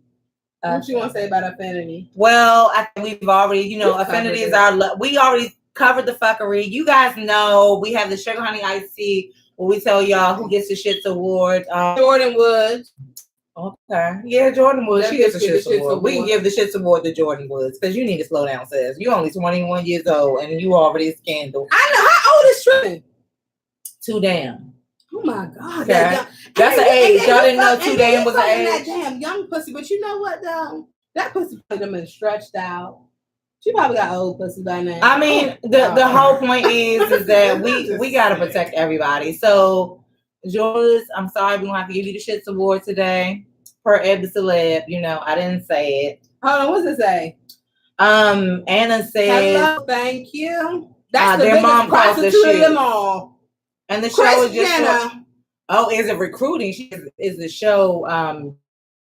What you want to say about Affinity? Well, I think we've already, Affinity is we already covered the fuckery. You guys know we have the Suga Honey Iced TEA where we tell y'all who gets the shits award. Jordan Woods. Okay. Yeah, Jordan Woods. She gets the shits award. We can give the shits award to Jordan Woods because you need to slow down, sis. You're only 21 years old and you already a scandal. I know. How old is Trin? Too damn. Oh my God. Okay. That's an age. Y'all didn't know Too Damn was an age. That damn young pussy. But you know what though? That pussy could have been stretched out. She probably got old pussy by now. I mean, the whole point is that we gotta protect everybody. So, Jules, I'm sorry we don't have to give you the shits award today. Per Eb Deceleb, I didn't say it. Hold on, what's it say? Anna said, "Hello, thank you." That's the their biggest mom calls the prostitute of shit. them all. And the show is just is it recruiting? Is the show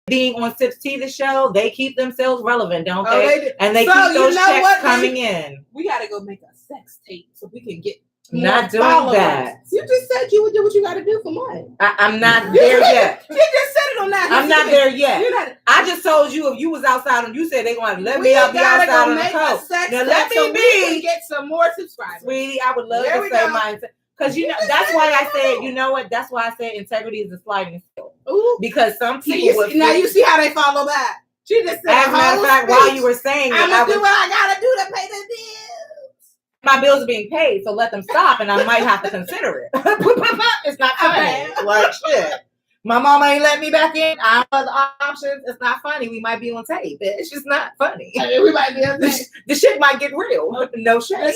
being on SipsTea the Show? They keep themselves relevant, don't they? And they keep those checks coming in. We gotta go make a sex tape so we can get not doing followers. that. You just said you would do what you gotta do for money. I'm not there yet. You just said it on that. I'm not there yet. I just told you if you was outside and you said they gonna let me be outside on the coast. Now let me be. Get some more subscribers, sweetie. I would love to say mine. Because that's why I said, you know what? That's why I said integrity is a sliding scale. Ooh. Because some people now you see how they follow back. She just said, as a matter of fact, while you were saying I'm gonna do what I gotta do to pay the bills. My bills are being paid, so let them stop, and I might have to consider it. It's not funny. Like shit. My mama ain't let me back in. I have other options. It's not funny. We might be on tape. It's just not funny. I mean, we might be on tape. The shit might get real. No shit.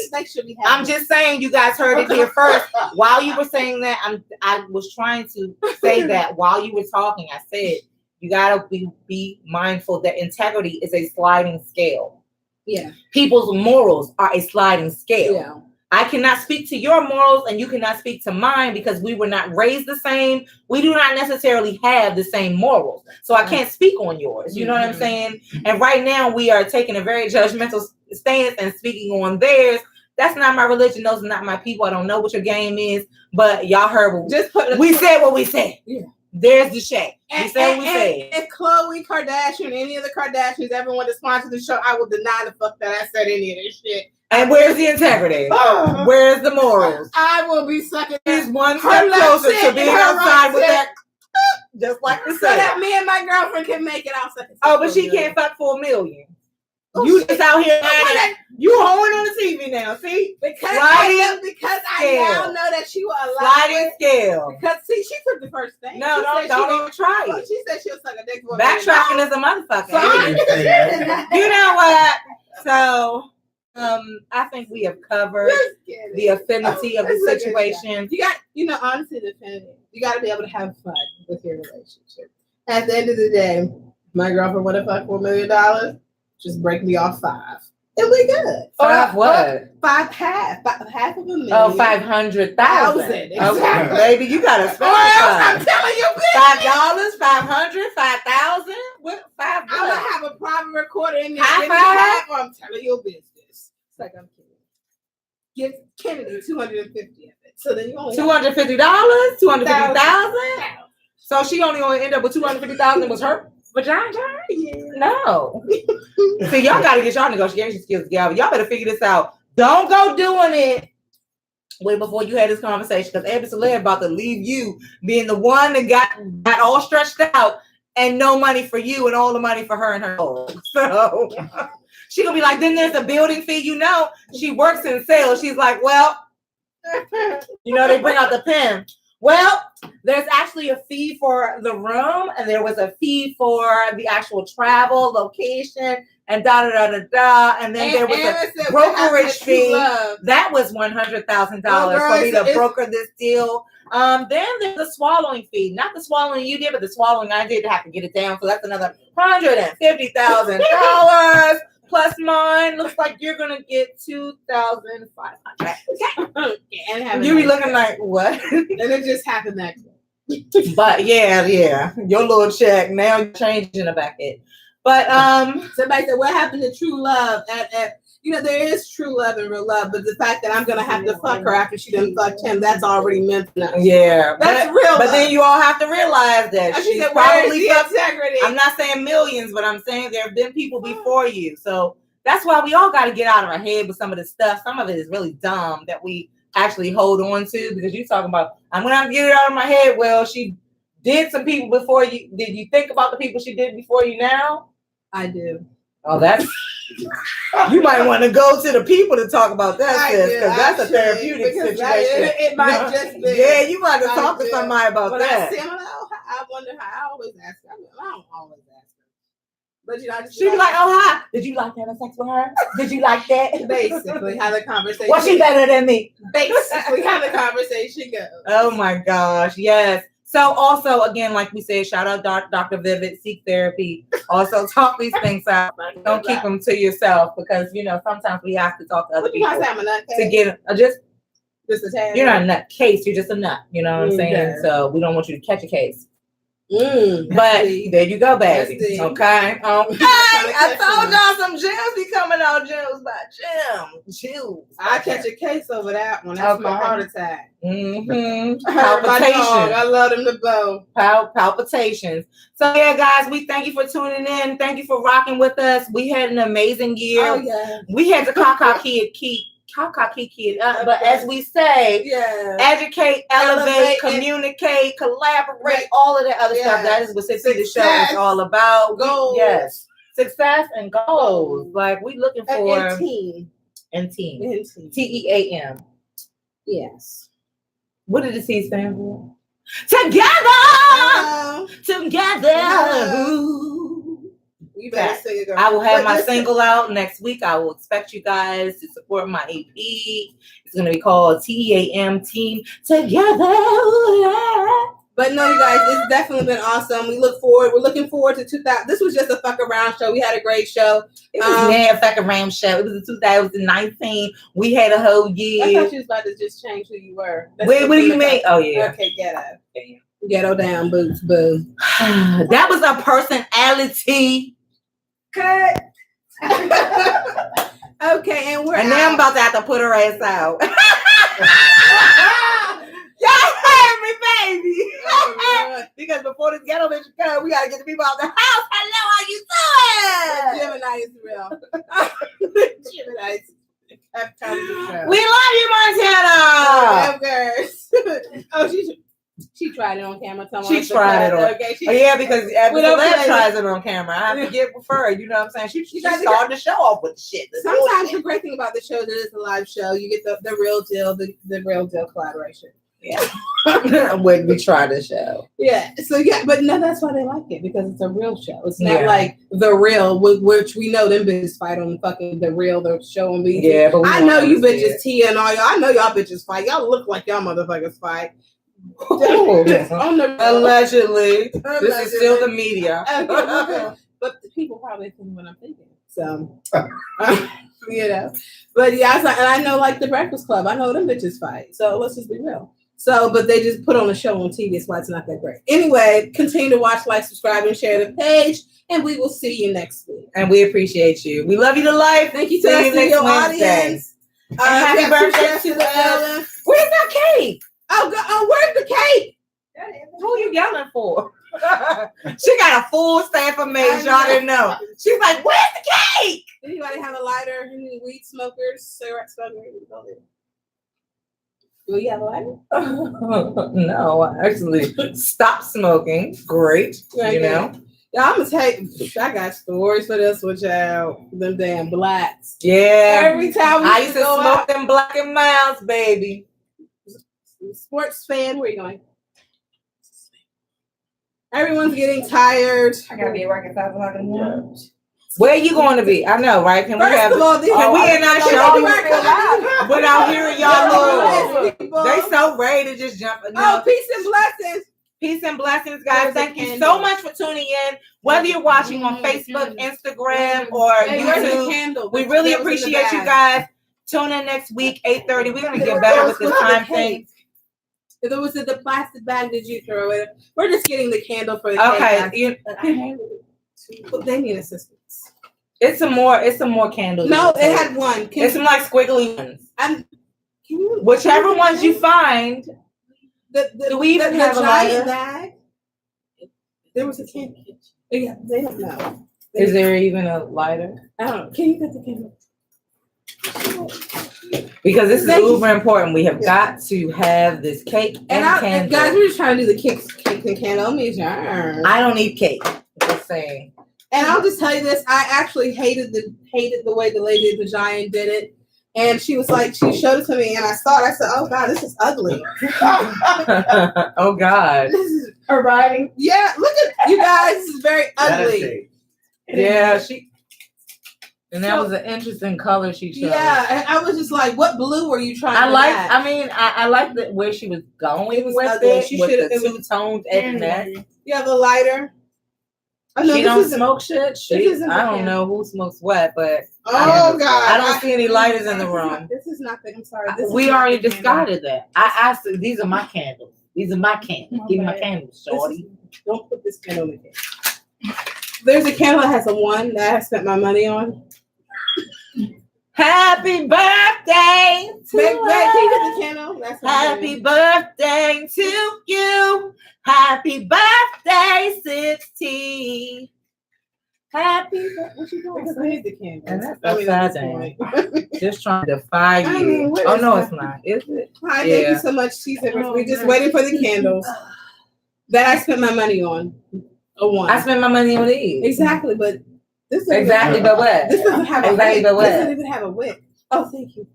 I'm just saying you guys heard it here first. While you were saying that, I was trying to say that while you were talking, I said you gotta be mindful that integrity is a sliding scale. Yeah. People's morals are a sliding scale. Yeah. I cannot speak to your morals and you cannot speak to mine because we were not raised the same. We do not necessarily have the same morals. So I can't speak on yours. You know what I'm saying? And right now we are taking a very judgmental stance and speaking on theirs. That's not my religion. Those are not my people. I don't know what your game is, but y'all heard we said what we said. Yeah. There's the shade. We said what we said. If Khloe Kardashian, any of the Kardashians ever want to sponsor the show, I will deny the fuck that I said any of this shit. And where's the integrity? Where's the morals? I will be sucking this one step closer to being outside with that. Just like we said. So that me and my girlfriend can make it outside. Oh, but she can't fuck for $1 million. You just out here you hoeing on the TV now, see? Because I now know that she will allow sliding scale. Because see, she took the first thing. No, don't even try it. She said she'll suck a dick for backtracking is a motherfucker. So you know what? So I think we have covered the affinity of the situation. You got, honestly, the affinity. You got to be able to have fun with your relationship. At the end of the day, my girlfriend would have fucked $4 million. Just break me off 5. And we good. 5 what? 5 half of $1 million. Oh, 500,000. Exactly. Okay, baby, you gotta spend. I'm telling you, $5, 500, 5,000. What? 5? I'm gonna have a private recorder in there. High I'm telling your business. It's like I'm kidding. Give Kennedy 250 of it. So then you only $250, 250,000. So she only end up with 250,000. Was her vagina? Yeah. No. See, y'all gotta get y'all negotiation skills together. Y'all better figure this out. Don't go doing it way before you had this conversation, because Eb Deceleb about to leave you being the one that got all stretched out and no money for you and all the money for her and her dog. So she gonna be like, then there's a building fee. She works in sales. She's like, well, they bring out the pen. Well, there's actually a fee for the room, and there was a fee for the actual travel, location, and and then there was a brokerage fee. That was $100,000 for me to broker this deal. Then there's the swallowing fee. Not the swallowing you did, but the swallowing I did to have to get it down. So that's another $150,000 plus mine. Looks like you're gonna get $2,500. And you be looking like what? And it just happened that quick. But yeah, your little check now you're changing the back end. But somebody said, what happened to true love? At there is true love and real love, but the fact that I'm gonna have to fuck her after she done fucked him, that's already meant enough. Yeah, that's real. But then you all have to realize that she's said, probably integrity. I'm not saying millions, but I'm saying there have been people before you. So that's why we all got to get out of our head with some of this stuff. Some of it is really dumb that we actually hold on to, because you're talking about, I'm gonna have to get it out of my head. Well, she did some people before you. Did you think about the people she did before you now? I do. Oh, that's you might want to go to the people to talk about that, because that's a therapeutic situation. It might just be. Yeah, you might have to talk to somebody about that. I wonder how I always ask her. I don't always ask her. But she'd be like, oh, hi. Did you like having sex with her? Did you like that? Basically, how the conversation. Was she better than me? Basically, how the conversation goes. Oh my gosh, yes. So also, again, like we said, shout out Dr. Vivid, seek therapy. Also talk these things out. Don't keep them to yourself, because, sometimes we have to talk to other people to get just a tad. You're not a nut case. You're just a nut. You know what I'm saying? Yeah. So we don't want you to catch a case. But there you go, baby. Okay. I told y'all some gems be coming out. Gems by gems. I catch a case over that one. That's my heart attack. Palpitations. I love them to bow. Palpitations. So yeah, guys, we thank you for tuning in. Thank you for rocking with us. We had an amazing year. Oh yeah. We had the Kaka Kid, but as we say, educate, elevate, communicate, collaborate, all of that other stuff. That is what SipsTea the Show is all about. Goals. Yes, success and goals. Like we looking for and team. TEAM. Yes. What did the T stand for? Together. You better sing it, girl. I will have my single out next week. I will expect you guys to support my EP. It's going to be called TEAM, Team Together. But no, you guys, it's definitely been awesome. We're looking forward to 2000. This was just a fuck around show. We had a great show. It was a fuck around show. It was in 2019. We had a whole year. I thought you was about to just change who you were. What do you mean? Oh, yeah. Okay, ghetto. Ghetto down, boots, boo. That was a personality. Cut. Okay, and now I'm about to have to put her ass out. Y'all heard me, baby. Because before this ghetto bitch come, we gotta get the people out the house. Hello, how you doing? Gemini is real. Gemini is we love you, Montana. Oh, she tried it on camera. She tried it on. Okay, because Deceleb tries it on camera. I have to get with her. You know what I'm saying? She started the show off with the shit. Sometimes the great thing about the show that it's a live show, you get the real deal, the real deal collaboration. Yeah. When we try the show. Yeah. So yeah, but no, that's why they like it, because it's a real show. It's not like The Real, which we know them bitches fight on fucking The Real, the show on BT. Yeah, but I know you bitches, Tia and all y'all. I know y'all bitches fight. Y'all look like y'all motherfuckers fight. Allegedly. This is still the media. But the people probably think what I'm thinking. So, But yeah, and I know like the Breakfast Club. I know them bitches fight. So let's just be real. So, but they just put on a show on TV. That's why it's not that great. Anyway, continue to watch, like, subscribe, and share the page. And we will see you next week. And we appreciate you. We love you to life. Thank you to the studio audience. Happy birthday to the Ellen. Where's that cake? Oh, where's the cake? Who are you yelling for? She got a full staff of maids. Y'all didn't know. She's like, where's the cake? Anybody have a lighter? Any weed smokers? Cigarette smokers? Will you have a lighter? No, I actually stopped smoking. Great. You know? Yeah, I'm gonna take. I got stories for this with y'all. Them damn blacks. Yeah. Every time I used to smoke them Black and Milds, baby. Sports fan, where you going? Everyone's getting tired. I gotta be at work at 5 o'clock in the morning. Where are you going to be? I know, right? Can we in our show? Without hearing y'all little, they so ready to just jump. Oh, peace and blessings. Peace and blessings, guys. Thank you so much for tuning in. Whether you're watching on Facebook, Instagram, or YouTube, we really appreciate you guys. Tune in next week, 8:30. We're gonna get better with this time thing. If it was in the plastic bag, did you throw it? We're just getting the candle for the cake. They need assistance. It's some more candles. No, it had one. It's some like squiggly ones. You, whichever ones you find. Do we even have a lighter? Bag? There was a candle. Yeah, they don't know. Is there even a lighter? I don't know. Can you get the candle? Because this is uber important. We have got to have this cake and candle. And guys, we're just trying to do the cake and candle. I don't eat cake. Just saying. And I'll just tell you this: I actually hated the way the lady at the Giant did it. And she was like, she showed it to me, and I saw it. I said, "Oh God, this is ugly." Oh God, this is her writing. Yeah, look at you guys. This is very ugly. Yeah, and that was an interesting color she showed. Yeah, and I was just like, "What blue were you trying?" I like where she was going with it. She should have two tones and that. You have a lighter. Oh, no, she don't smoke shit. I don't know who smokes what, but God, I don't see any lighters in the room. This is nothing. I'm sorry. We already discarded that. I asked. These are my candles. These are my candles. Give me my candles, shorty. Don't put this candle in here. There's a candle that has a one that I spent my money on. Happy birthday to Can you get the candle? Happy birthday to you. Happy birthday, SipsTea. Happy birthday. What you doing? Because I need the candle. And that's upside down. Just trying to defy you. Oh, no, it's not. Is it? Hi, thank you so much, Cheeseovers. We're just waiting for the candles that I spent my money on. A one. I spent my money on these. Exactly, but this doesn't but what? This doesn't have a exactly, wick. but what? This doesn't even have a wick. Oh, thank you.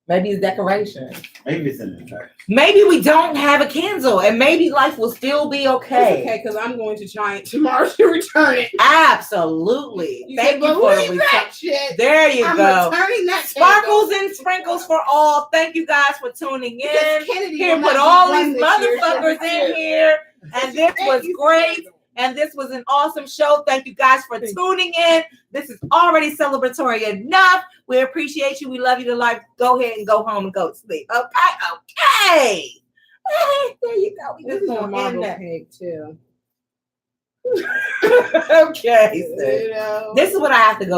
Maybe it's decoration. Maybe it's in the trash. Maybe we don't have a candle, and maybe life will still be okay. It's okay, because I'm going to Giant tomorrow to return it. Absolutely. Thank you for the return. There you go. Returning that Sparkles and sprinkles for all. Thank you guys for tuning in. Here, put all these motherfuckers in here, and this was great. And this was an awesome show. Thank you guys for tuning in. This is already celebratory enough. We appreciate you. We love you to life. Go ahead and go home and go to sleep. Okay. There you go. This is a marble cake too. Okay. You know. This is what I have to go